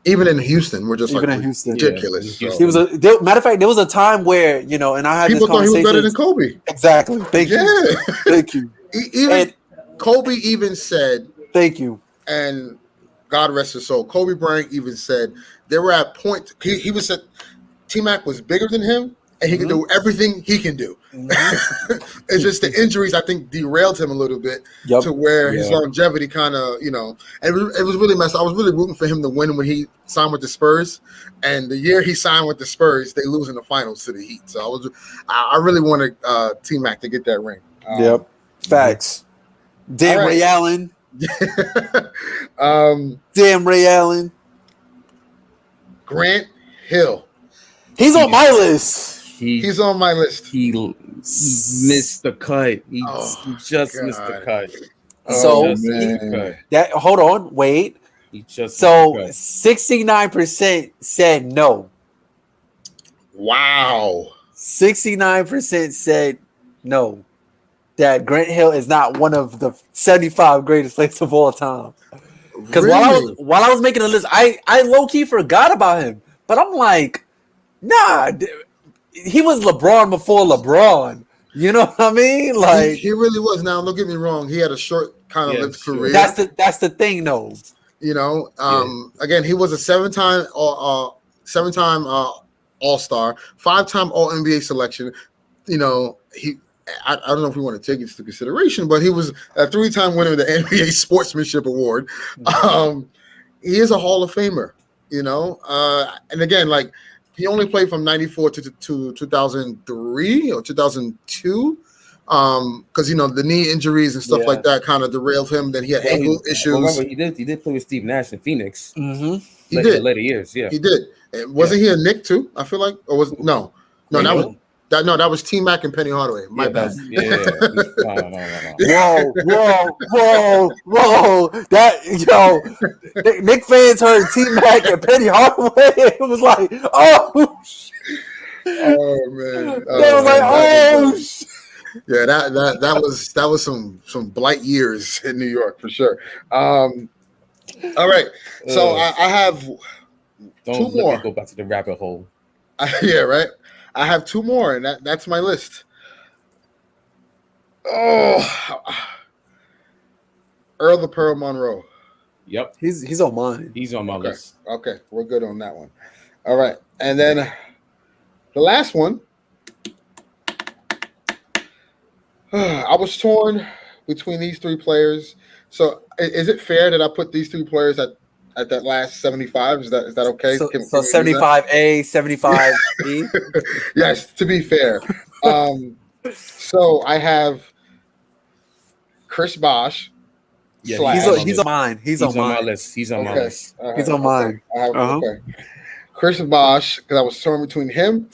even in Houston, ridiculous. Yeah. So. Matter of fact, there was a time where, you know, and I had people thought he was better than Kobe. Exactly. Thank you. Thank you. Kobe even said, "Thank you." And God rest his soul. Kobe Bryant even said they were at point. He was said T-Mac was bigger than him, and he can do everything he can do. It's just the injuries, I think, derailed him a little bit to where his longevity kind of, you know, it was really messed up. I was really rooting for him to win when he signed with the Spurs, and the year he signed with the Spurs, they lose in the finals to the Heat. So I really wanted T-Mac to get that ring. Facts. Damn Ray Allen. Damn Ray Allen. Grant Hill. He's on my list. He's on my list. He missed the cut. He just missed the cut. Hold on, wait. He just 69% said no. Wow. 69% said no. That Grant Hill is not one of the 75 greatest players of all time. Because while I was making a list, I low key forgot about him. But I'm like, nah, he was LeBron before LeBron. You know what I mean? Like he really was. Now, don't get me wrong. He had a short kind of lived career. That's the thing, though. You know, again, he was a seven-time All-Star, 5-time All-NBA selection. You know, I don't know if we want to take it into consideration, but he was a 3-time winner of the NBA Sportsmanship Award. He is a Hall of Famer, you know. And again, like he only played from 94 to 2003 or 2002. because the knee injuries and stuff like that kind of derailed him. Then he had ankle issues. Remember, he did play with Steve Nash in Phoenix. Mm-hmm. He did later years. Yeah, he did. Wasn't he a Knick too? I feel like, or was no, that was T Mac and Penny Hardaway. My bad. Whoa! Nick fans heard T Mac and Penny Hardaway. It was like, oh, oh man! They was like, oh. Yeah, that was some blight years in New York for sure. All right, so I have two more. Go back to the rabbit hole. Yeah, right. I have two more, and that's my list. Oh, Earl the Pearl Monroe. Yep, he's on mine. He's on my list. Okay, we're good on that one. All right, and then the last one. I was torn between these three players. So, is it fair that I put these three players at that last 75? Is that okay? So 75A, 75B. Yes, to be fair. So I have Chris Bosh. Yeah, he's on mine. He's on my list. He's on my list. He's on mine. Okay. Chris Bosh, because I was torn between him,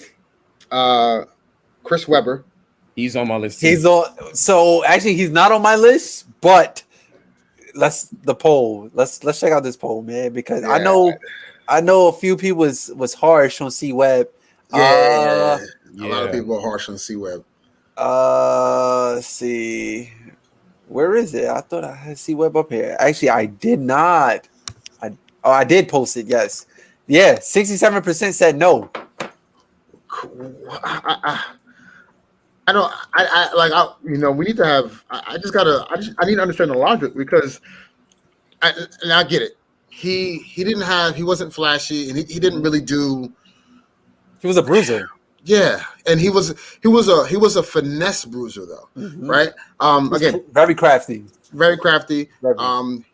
Chris Webber. He's on my list too. He's on. So actually, he's not on my list. But let's check out this poll, man, because I know a few people was harsh on C Web. A lot of people are harsh on C Web. Let's see. Where is it? I thought I had C Web up here. Actually, I did not. I did post it. Yes. Yeah. 67% said no. I don't. We need to have. I need to understand the logic because, I get it. He wasn't flashy, and he didn't really do. He was a bruiser. Yeah, and he was a finesse bruiser though, right? Again, very crafty. Very crafty. Kind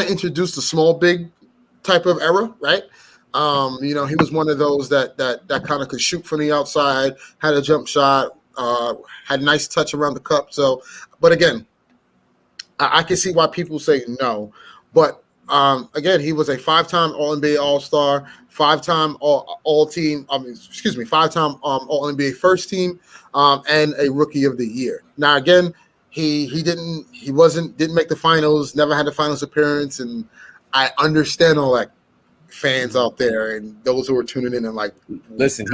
of introduced the small big type of era, right? He was one of those that kind of could shoot from the outside, had a jump shot. Had nice touch around the cup. So, but again, I can see why people say no. But again, he was a 5-time All-NBA All-Star, 5-time All-Team. Five-time All-NBA First Team, and a Rookie of the Year. Now, again, he didn't make the finals. Never had a finals appearance, and I understand all that. Fans out there and those who are tuning in and like, listen,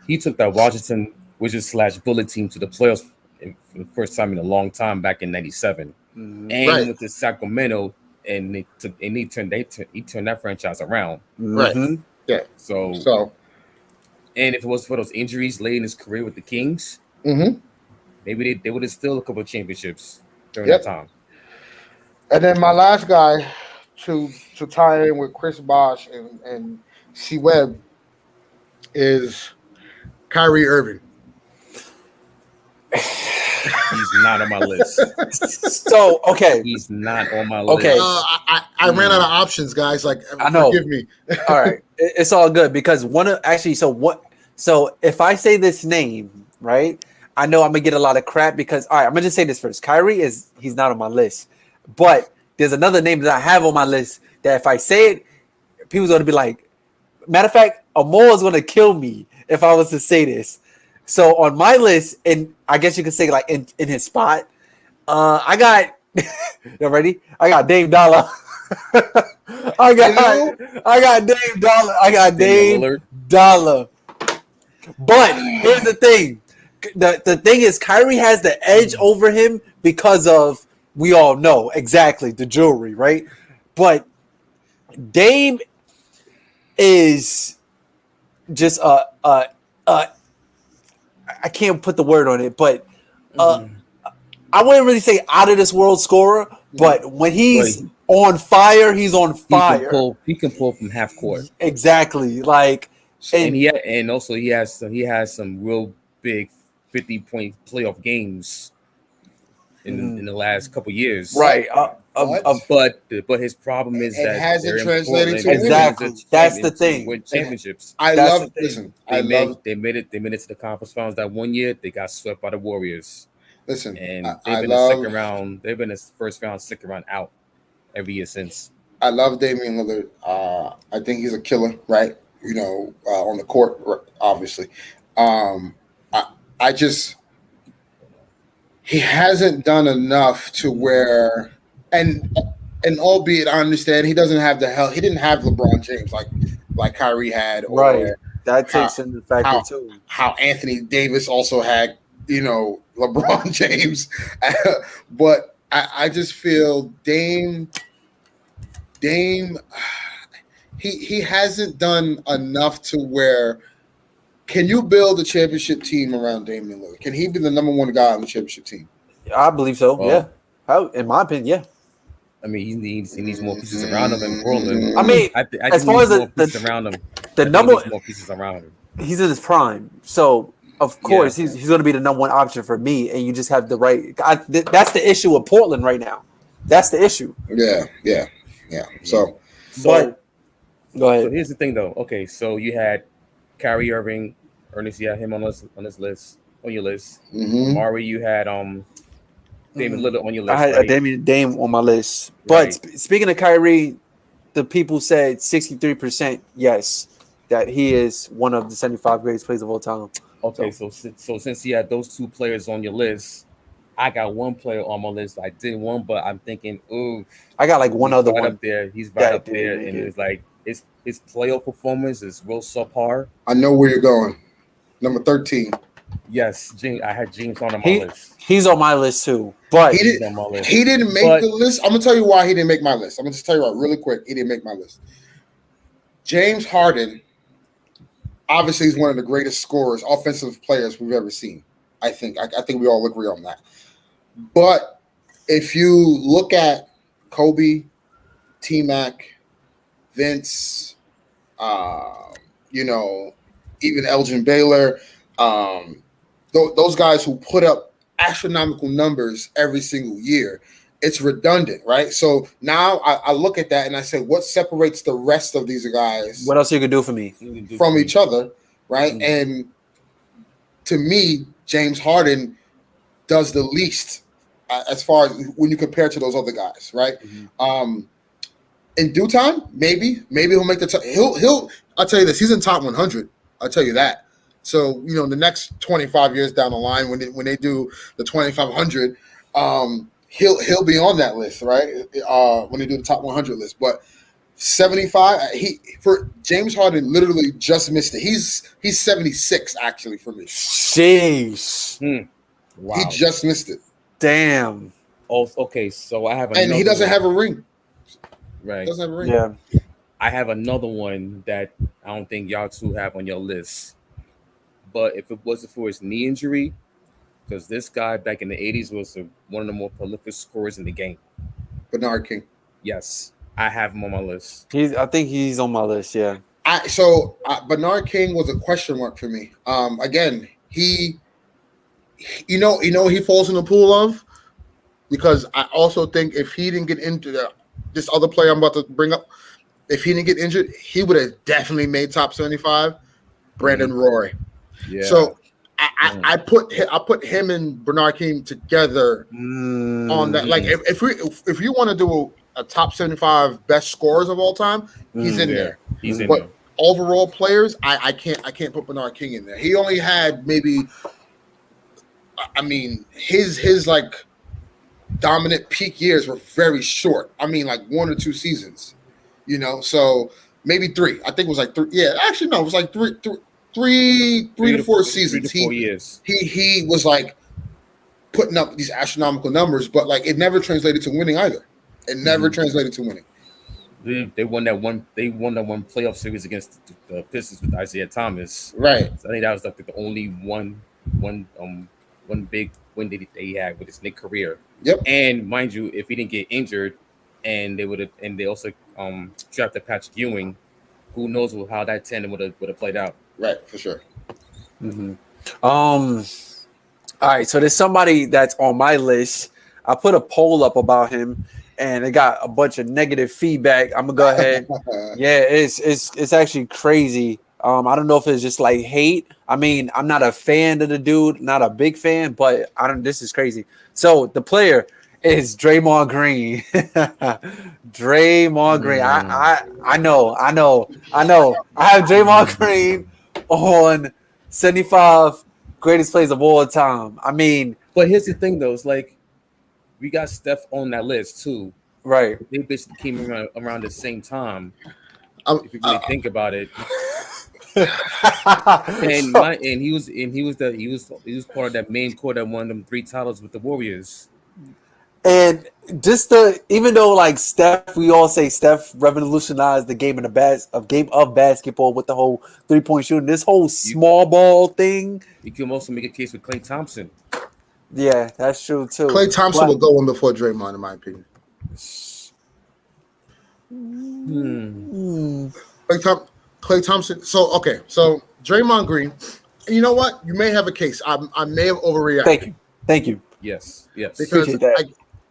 he took that Washington Wizards / Bullet team to the playoffs for the first time in a long time back in '97, and went to Sacramento, and he turned that franchise around. Right. Yeah. So, and if it was for those injuries late in his career with the Kings, maybe they would have still a couple of championships during that time. And then my last guy to tie in with Chris Bosh and C Webb is Kyrie Irving. He's not on my list. So okay, he's not on my list. Okay, I ran out of options, guys. Like, I know. Forgive me. All right, it's all good because So if I say this name, right, I know I'm gonna get a lot of crap because all right, I'm gonna just say this first. Kyrie he's not on my list, but there's another name that I have on my list that if I say it, people's gonna be like, matter of fact, Amor is gonna kill me if I was to say this. So on my list, and I guess you could say like in his spot, I got you ready? I got Dame Dollar. I got Dame Dollar. I got Dame Dollar. But here's the thing. The thing is Kyrie has the edge over him because of we all know exactly the jewelry, right? But Dame is just I can't put the word on it, but I wouldn't really say out of this world scorer, but when he's on fire, he's on fire. He can pull from half court. Exactly. Like and he has some real big 50-point playoff games in the last couple years. Right. But his problem is that it hasn't translated to exactly. That's the thing. Win championships. They made it to the conference finals that one year. They got swept by the Warriors. Listen, and I they've been a love second round. They've been a first round, second round out every year since. I love Damian Lillard. I think he's a killer, right? On the court, obviously. Um, I just he hasn't done enough to where, and albeit I understand he doesn't have the hell. He didn't have LeBron James like Kyrie had, Right. or That how takes into factor how too. how Anthony Davis also had, LeBron James. But I just feel Dame he hasn't done enough to where, can you build a championship team around Damian Lillard? Can he be the number one guy on the championship team? I believe so. Well, yeah. How, in my opinion, yeah. I mean, he needs more pieces around him in Portland. I mean, I as think far he as needs more the pieces around him. the I think he number, needs more pieces around him. he's in his prime, so of course he's going to be the number one option for me. And you just have the right. That's the issue with Portland right now. That's the issue. Yeah. So But go So ahead. here's the thing, though. Okay, so you had Kyrie Irving, Ernest. You had him on this list, on your list. mhm. Mari, you had Damian Lillard on your list. I had right? Dame on my list. But Right. speaking of Kyrie, the people said 63% yes, that he is one of the 75 greatest players of all time. Okay, so since you had those two players on your list, I got one player on my list I didn't want, but I'm thinking, ooh, I got like one he's other right one. up there. He's right that up there, didn't and make it. it's like his playoff performance is real subpar. I know where you're going. Number 13. Yes, I had James on my He- list. He's on my list too. But He He's did. on my list. He didn't make But- the list. I'm gonna tell you why he didn't make my list. I'm gonna just tell you right really quick. He didn't make my list. James Harden, obviously, is one of the greatest scorers, offensive players we've ever seen. I think we all agree on that. But if you look at Kobe, T-Mac, Vince, even Elgin Baylor, those guys who put up astronomical numbers every single year, it's redundant, right? So now I look at that and I say, what separates the rest of these guys what else you could do for me? from each other, right? Mhm. And to me, James Harden does the least as far as when you compare to those other guys, right? Mhm. In due time, maybe he'll make the he'll I'll tell you this, he's in top 100. I'll tell you that. So the next 25 years down the line, when they do the 2500, he'll be on that list, right? When they do the top 100 list, but 75, for James Harden literally just missed it. He's 76 actually for me. Jeez. Wow. He just missed it, Damn. Oh, okay, so I have and he doesn't have a ring. right. Doesn't have a ring. Yeah. I have another one that I don't think y'all two have on your list. But if it wasn't for his knee injury, because this guy back in the 80s was one of the more prolific scorers in the game. Bernard King. Yes, I have him on my list. I think he's on my list. Yeah. Bernard King was a question mark for me. Again, he falls in the pool of, because I also think if he didn't get into this other player I'm about to bring up, if he didn't get injured, he would have definitely made top 75. Brandon Roy. Yeah. So I put him and Bernard King together on that. Like if you want to do a top 75 best scorers of all time, he's in there. He's in But there. overall players, I can't put Bernard King in there. He only had maybe, I mean, his like dominant peak years were very short. I mean, like 1 or 2 seasons, so maybe 3. I think it was like 3. Yeah, actually no, it was like three to four seasons. 3 to 4 years. He was like putting up these astronomical numbers, but like it never translated to winning either. It never translated to winning. They won that one. They won that one playoff series against the Pistons with Isaiah Thomas. Right. So I think that was like the only one big win that they had with his Knicks career. Yep. And mind you, if he didn't get injured, and they also drafted Patrick Ewing, who knows how that tandem would have played out. Right, for sure. Mm-hmm. All right, so there's somebody that's on my list. I put a poll up about him, and it got a bunch of negative feedback. I'm gonna go ahead. Yeah, it's actually crazy I don't know if it's just like hate. I mean, I'm not a fan of the dude, not a big fan, but I don't. This is crazy. So the player is Draymond Green. Draymond Green. I know. I have Draymond Green on 75 greatest plays of all time. I mean, But here's the thing, though. It's like we got Steph on that list too. right. They basically came around the same time. If you Um, really think about it, So- and he was part of that main core that won them 3 titles with the Warriors. And just even though like Steph, we all say Steph revolutionized the game of basketball with the whole 3-point shooting. This whole small ball thing. You can also make a case with Klay Thompson. Yeah, that's true too. Klay Thompson But- will go in before Draymond, in my opinion. Klay Thompson. So Draymond Green. You know what? You may have a case. I may have overreacted. Thank you. Yes. Because Appreciate that.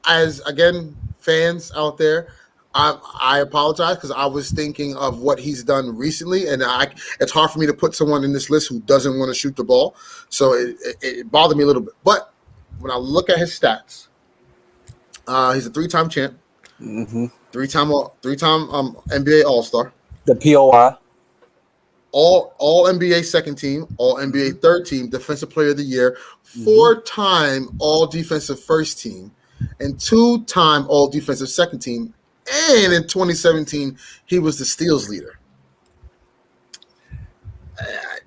as again, fans out there, I apologize because I was thinking of what he's done recently, and it's hard for me to put someone in this list who doesn't want to shoot the ball. So it bothered me a little bit. But when I look at his stats, he's a 3-time champ, Mm-hmm. three-time NBA All-Star, The POI. all NBA second team, all NBA third team, defensive player of the year, 4-time all defensive first team, and 2-time all defensive second team. And in 2017, he was the steals leader.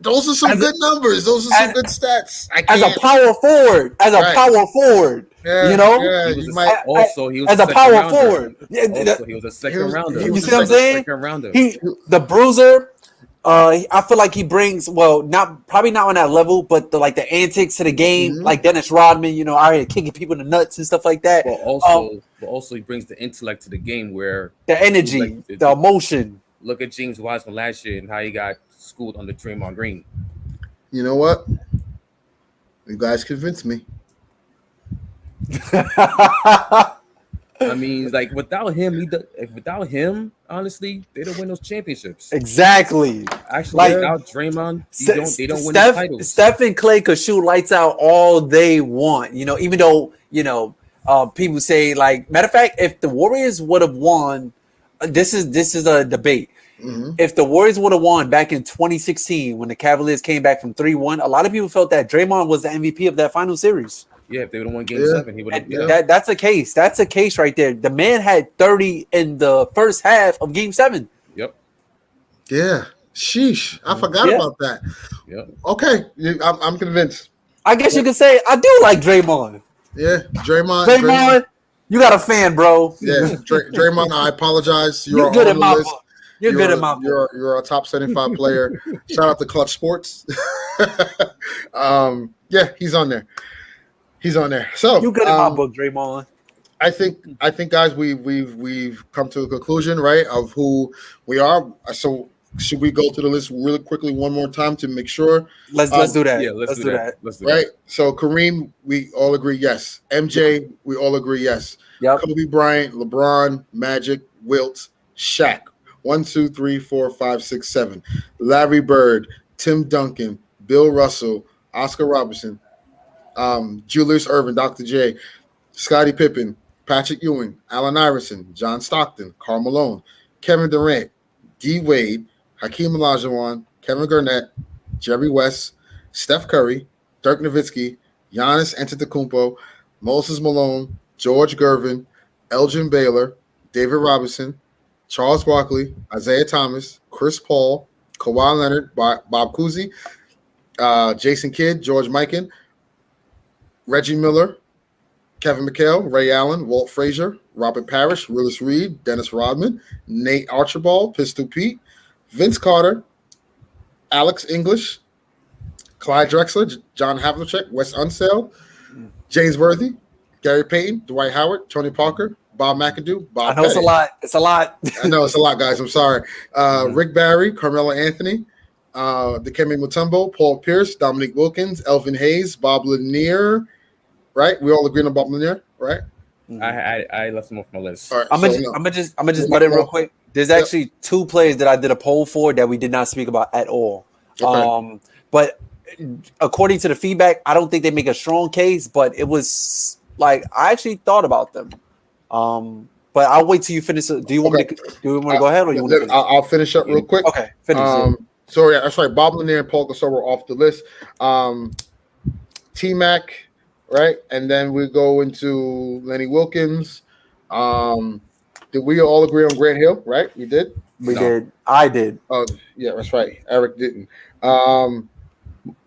Those are some good numbers. Those are some good stats. As a power forward, Yeah, you know, yeah, He was you a- might. also he was as a a second power rounder. forward. Also, he was a second he was- rounder. he You was see what I'm a saying? Second rounder. The bruiser. I feel like he brings probably not on that level, but the antics to the game, like Dennis Rodman, out here kicking people in the nuts and stuff like that. But also he brings the intellect to the game where The energy, like- the emotion. look at James Wiseman last year and how he got schooled under Draymond Green. You know what? You guys convinced me. I mean, like without him, honestly, they don't win those championships. Exactly. Actually, Like- without Draymond, they don't win the Steph, titles. Steph and Clay could shoot lights out all they want. Even though people say matter of fact, if the Warriors would have won, this is a debate. Mhm. If the Warriors would have won back in 2016 when the Cavaliers came back from 3-1, a lot of people felt that Draymond was the MVP of that final series. Yeah, if they would have won Game Yeah. 7, he would have. And that's a case. That's a case right there. The man had 30 in the first half of Game 7. Yep. Yeah. Sheesh. I forgot Yeah. about that. Yep. Okay. I'm convinced. I guess you could say I do like Draymond. Yeah. Draymond, you got a fan, bro. Yeah. Draymond, I apologize. You're good in my book. You're good in my book. You're a top 75 player. Shout out to Clutch Sports. Yeah, he's on there. So You good in my book, Draymond. I think guys, we've come to a conclusion, right, of who we are. So should we go through the list really quickly one more time to make sure? Let's do that. Yeah, let's do that. Let's do Right. So Kareem, we all agree yes. MJ, we all agree yes. Yep. Kobe Bryant, LeBron, Magic, Wilt, Shaq. 1, 2, 3, 4, 5, 6, 7. Larry Bird, Tim Duncan, Bill Russell, Oscar Robertson, Julius Erving, Dr. J, Scottie Pippen, Patrick Ewing, Allen Iverson, John Stockton, Karl Malone, Kevin Durant, D. Wade, Hakeem Olajuwon, Kevin Garnett, Jerry West, Steph Curry, Dirk Nowitzki, Giannis Antetokounmpo, Moses Malone, George Gervin, Elgin Baylor, David Robinson, Charles Barkley, Isaiah Thomas, Chris Paul, Kawhi Leonard, Bob Cousy, Jason Kidd, George Mikan, Reggie Miller, Kevin McHale, Ray Allen, Walt Frazier, Robert Parrish, Willis Reed, Dennis Rodman, Nate Archibald, Pistol Pete, Vince Carter, Alex English, Clyde Drexler, John Havlicek, Wes Unseld, James Worthy, Gary Payton, Dwight Howard, Tony Parker, Bob McAdoo, Bob I know it's a Pettit. lot. It's a lot. I know it's a lot, guys. I'm sorry. Rick Barry, Carmelo Anthony, Dikembe Mutombo, Paul Pierce, Dominique Wilkins, Elvin Hayes, Bob Lanier. Right? We all agree on Bob Lanier, right? I left him off my list. All right, I'm so gonna no. I'm gonna just butt in real quick. There's Yep. actually 2 players that I did a poll for that we did not speak about at all. Okay. But according to the feedback, I don't think they make a strong case. But it was like I actually thought about them. But I'll wait till you finish. Do you want me to? Do you want to go ahead or you want to finish? I'll finish up real quick. Okay, finish. Yeah. So yeah, that's right. Bob Lanier and Paul Gasol were off the list. T-Mac, right? And then we go into Lenny Wilkins. Did we all agree on Grant Hill? Right? We did. We No. did. I did. Oh yeah, that's right. Eric didn't. Who am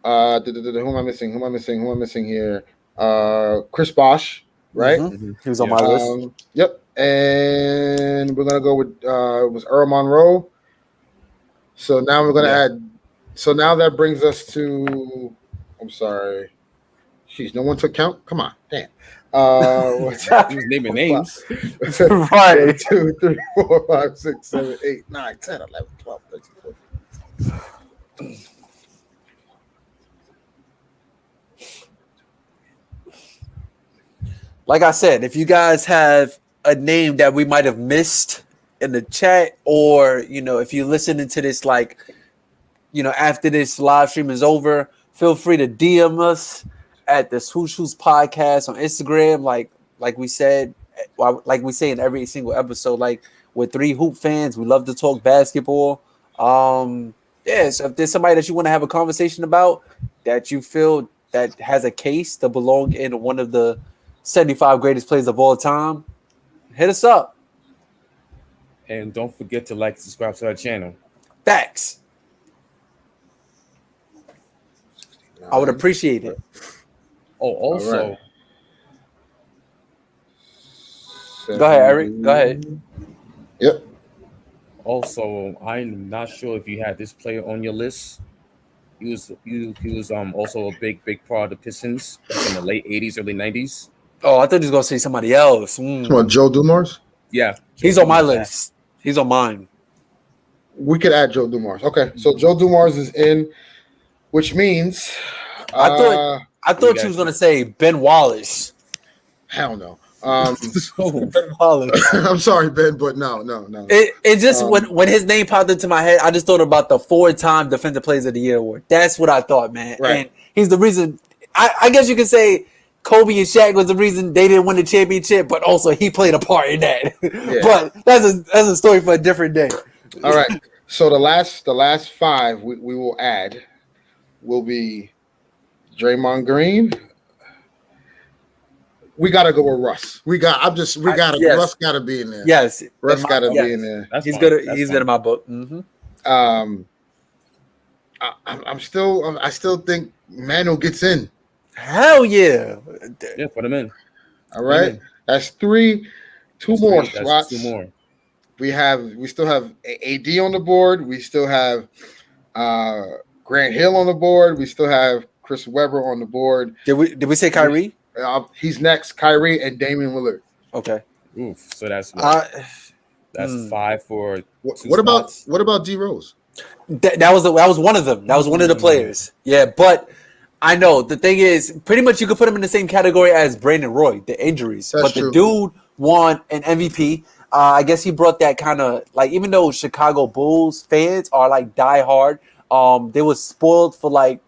I missing? Who am I missing here? Chris Bosh, right? Mhm. He was on my list. Yep. And we're gonna go with it was Earl Monroe. So now we're gonna add. So now that brings us to. I'm sorry. Jeez, no one took count. Come on, damn. What's He was naming names. Right. 2, 3, 4, 5, 6, 7, 8, 9, 10, 11, 12, 13, 14. Like I said, if you guys have a name that we might have missed in the chat, or if you're listening to this after this live stream is over, feel free to DM us at the Swoosh Hoops Podcast on Instagram. Like we said, like we say in every single episode, like we're 3 hoop fans. We love to talk basketball. So if there's somebody that you want to have a conversation about that you feel that has a case to belong in one of the 75 greatest players of all time, hit us up. And don't forget to like, subscribe to our channel. Facts. I would appreciate it. Oh, also, right. Go ahead, Eric. Go ahead. Yep. Also, I'm not sure if you had this player on your list. He was also a big part of the Pistons back in the late 80s, early 90s. Oh, I thought he was gonna say somebody else. Come on, Joe Dumars. Yeah, He's on my list. He's on mine. We could add Joe Dumars. Okay, so Joe Dumars is in, which means I thought you was gonna say Ben Wallace. hell no. Ben Wallace. I'm sorry, Ben, but no. It just when his name popped into my head, I just thought about the 4-time Defensive Players of the Year award. That's what I thought, man. Right. And he's the reason. I guess you could say Kobe and Shaq was the reason they didn't win the championship, but also he played a part in that. Yeah. But that's a story for a different day. All right. So the last 5 we will add will be Draymond Green. We gotta go with Russ. Yes. Russ gotta be in there. Yes, Russ gotta be in there. That's He's fine. good. That's He's fine. good in my book. Mm-hmm. I still think Manu gets in. Hell yeah. Yeah, put him in. All right. That's 3. 2 more That's slots. 2 more. We still have AD on the board. We still have Grant Hill on the board. We still have Chris Webber on the board. Did we say Kyrie? He's next. Kyrie and Damian Lillard. Okay. Oof. So that's 5 for. What about D Rose? That was one of them. That was one of the players. Yeah, but I know the thing is, pretty much you could put him in the same category as Brandon Roy, the injuries. That's but true. the dude won an MVP. I guess he brought that kind of even though Chicago Bulls fans are diehard, they was spoiled for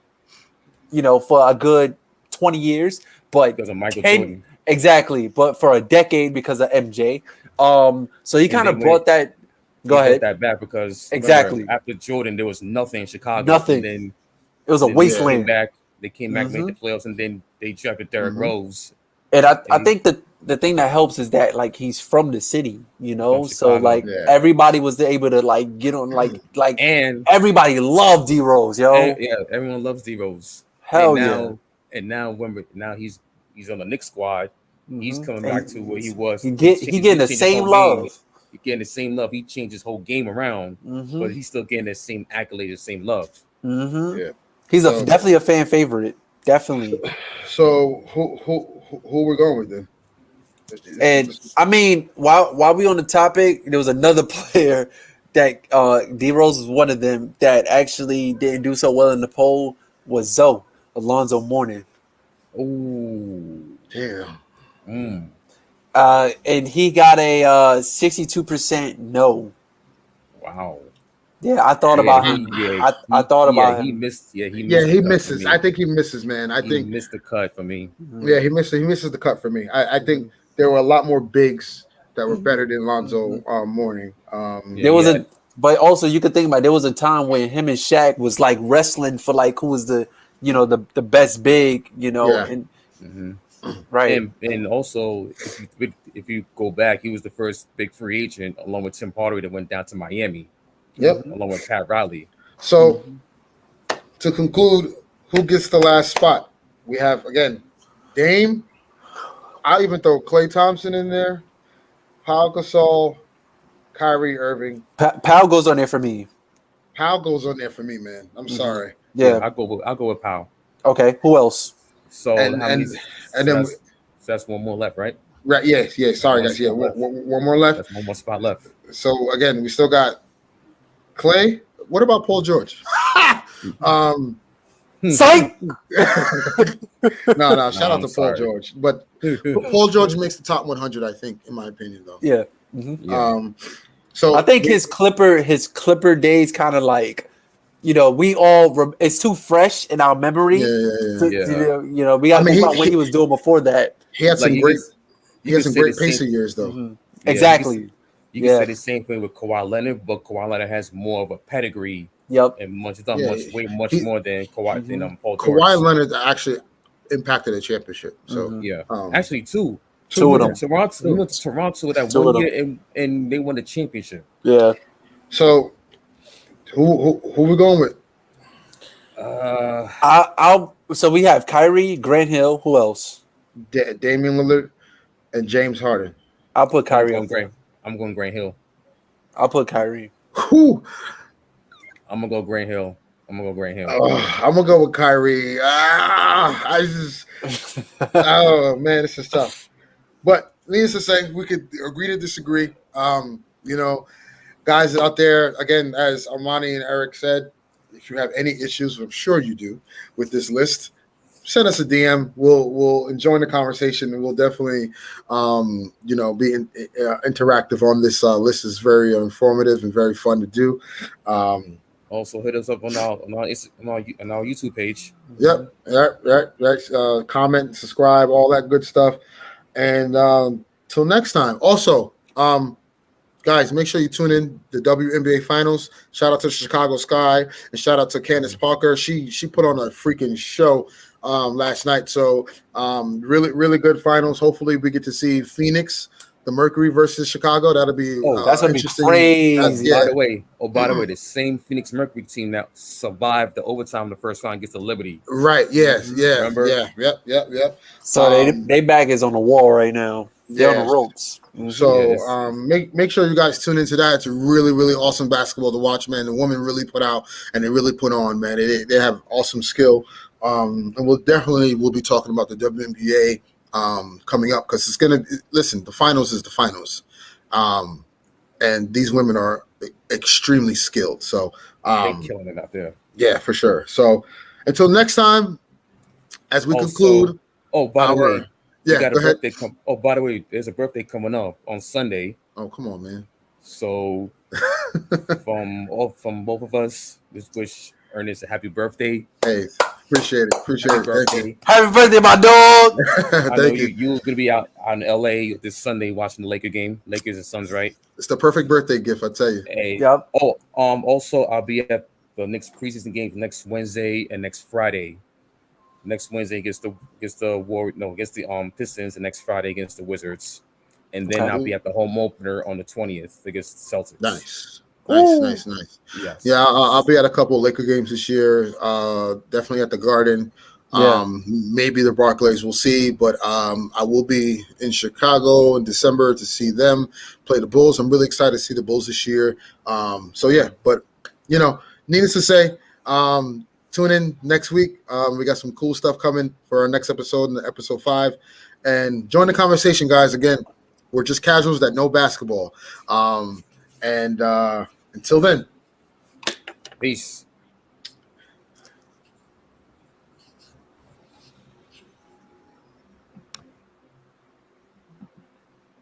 for a good 20 years, but Because of Michael Jordan. Exactly, but for a decade because of MJ. So he kind of brought that. Go ahead. That back because Exactly. after Jordan, there was nothing in Chicago. Nothing. And then It was a wasteland. They came back, made the playoffs, and then they drafted Derrick Rose. And I think the thing that helps is that he's from the city, From so Chicago. everybody was able to get on And everybody loved D Rose, yo. everyone loves D Rose. Hell And now he's on the Knicks squad. He's coming back to where he was. He getting the same love. He's getting the same love. He changed his whole game around, but he's still getting the same accolades, the same love. Yeah. He's definitely a fan favorite. Definitely. So who we're going with then? And I mean, while we on the topic, there was another player that D Rose was one of them that actually didn't do so well in the poll was Alonzo Mourning. Oh, damn. And he got a 62% no. Wow. Yeah, I thought about him. I thought about he him. missed. Yeah, he missed. Yeah, the he cut for misses. me. I think he misses, man. I he think missed the cut for me. yeah, he misses the cut for me. I think there were a lot more bigs that were better than Lonzo Mourning. Yeah, There was he had- but also you could think about it, there was a time when him and Shaq was like wrestling for like who was the the best big, Yeah. and Mhm. right. And also, if you go back, he was the first big free agent, along with Tim Hardaway, that went down to Miami, Yep. along with Pat Riley. So to conclude, who gets the last spot? We have again Dame. I'll even throw Klay Thompson in there, Pau Gasol, Kyrie Irving. Powell goes on there for me. Pau goes on there for me, man. I'm sorry. Yeah. I'll go with Powell. Okay. Who else? So And- how many? and- so and then- that's one more left, right? Right? Yes. Sorry, guys. Yeah, One one more left. That's one more spot left. So again, we still got Clay. What about Paul George? Psych. No. Shout out I'm to sorry. Paul George, but Paul George makes the top 100, I think, in my opinion, though. Yeah. Yeah. So I think his Clipper days kind of like, we all it's too fresh in our memory. Yeah. We got to I mean, think about what he was doing before that. He had some Like, great. He you had could some say great the same- pacer years, though. Yeah, Exactly. You can say the same thing with Kawhi Leonard, but Kawhi Leonard has more of a pedigree Yep. and Yeah, way much he- more than Kawhi than Paul George. Kawhi Leonard actually impacted a championship. So Yeah, Um, actually two. Two of He them. went to Toronto. He went to Toronto that Two of one them. year, and they won the championship. Yeah. so who we going with? So we have Kyrie, Grant Hill. Who else? Damian Lillard and James Harden. I'll put Kyrie on. I'm going Grant Hill. I'll put Kyrie. Whew. I'm gonna go Grant Hill. I'm gonna go with Kyrie. Oh man, this is tough. But needless to say, we could agree to disagree. Guys out there, again, as Armani and Eric said, if you have any issues, I'm sure you do, with this list, send us a DM. We'll enjoy the conversation, and we'll definitely, be interactive on this list. Is very informative and very fun to do. Also hit us up on our YouTube page. Yep. Right. Comment, subscribe, all that good stuff. And till next time. Also, guys, make sure you tune in the WNBA Finals. Shout out to Chicago Sky and shout out to Candace Parker. She put on a freaking show last night. So really, really good finals. Hopefully, we get to see Phoenix, the Mercury versus Chicago. That'll be that's gonna be crazy. Yeah. By the way, the same Phoenix Mercury team that survived the overtime the first round gets the Liberty. Right. Yes. Yeah. Remember? Yeah. Yep. So they back is on the wall right now. They're on the ropes. So make sure you guys tune into that. It's a really, really awesome basketball to watch, man. The women really put out and they really put on, man. They have awesome skill. And we'll be talking about the WNBA coming up because it's gonna listen. The finals is the finals, and these women are extremely skilled. So They're killing it out there. Yeah, for sure. So until next time, as we conclude. Oh, by the way. Yeah, got go a ahead. birthday by the way, there's a birthday coming up on Sunday. Oh, come on, man. So from both of us, let's wish Ernest a happy birthday. Hey, appreciate it. Happy birthday. Happy birthday, my dog. I know you're gonna be out on LA this Sunday watching the Laker game. Lakers and Suns, right? It's the perfect birthday gift, I tell you. Hey. Yep. Oh, also I'll be at the next preseason games next Wednesday and next Friday. Next Wednesday against the Pistons, and next Friday against the Wizards, and then I'll be at the home opener on the 20th against the Celtics. Nice. Yes. Yeah, I'll be at a couple of Laker games this year. Definitely at the Garden. Maybe the Barclays. We'll see, but I will be in Chicago in December to see them play the Bulls. I'm really excited to see the Bulls this year. But needless to say, tune in next week. We got some cool stuff coming for our next episode, in episode 5. And join the conversation, guys. Again, we're just casuals that know basketball. Until then, peace.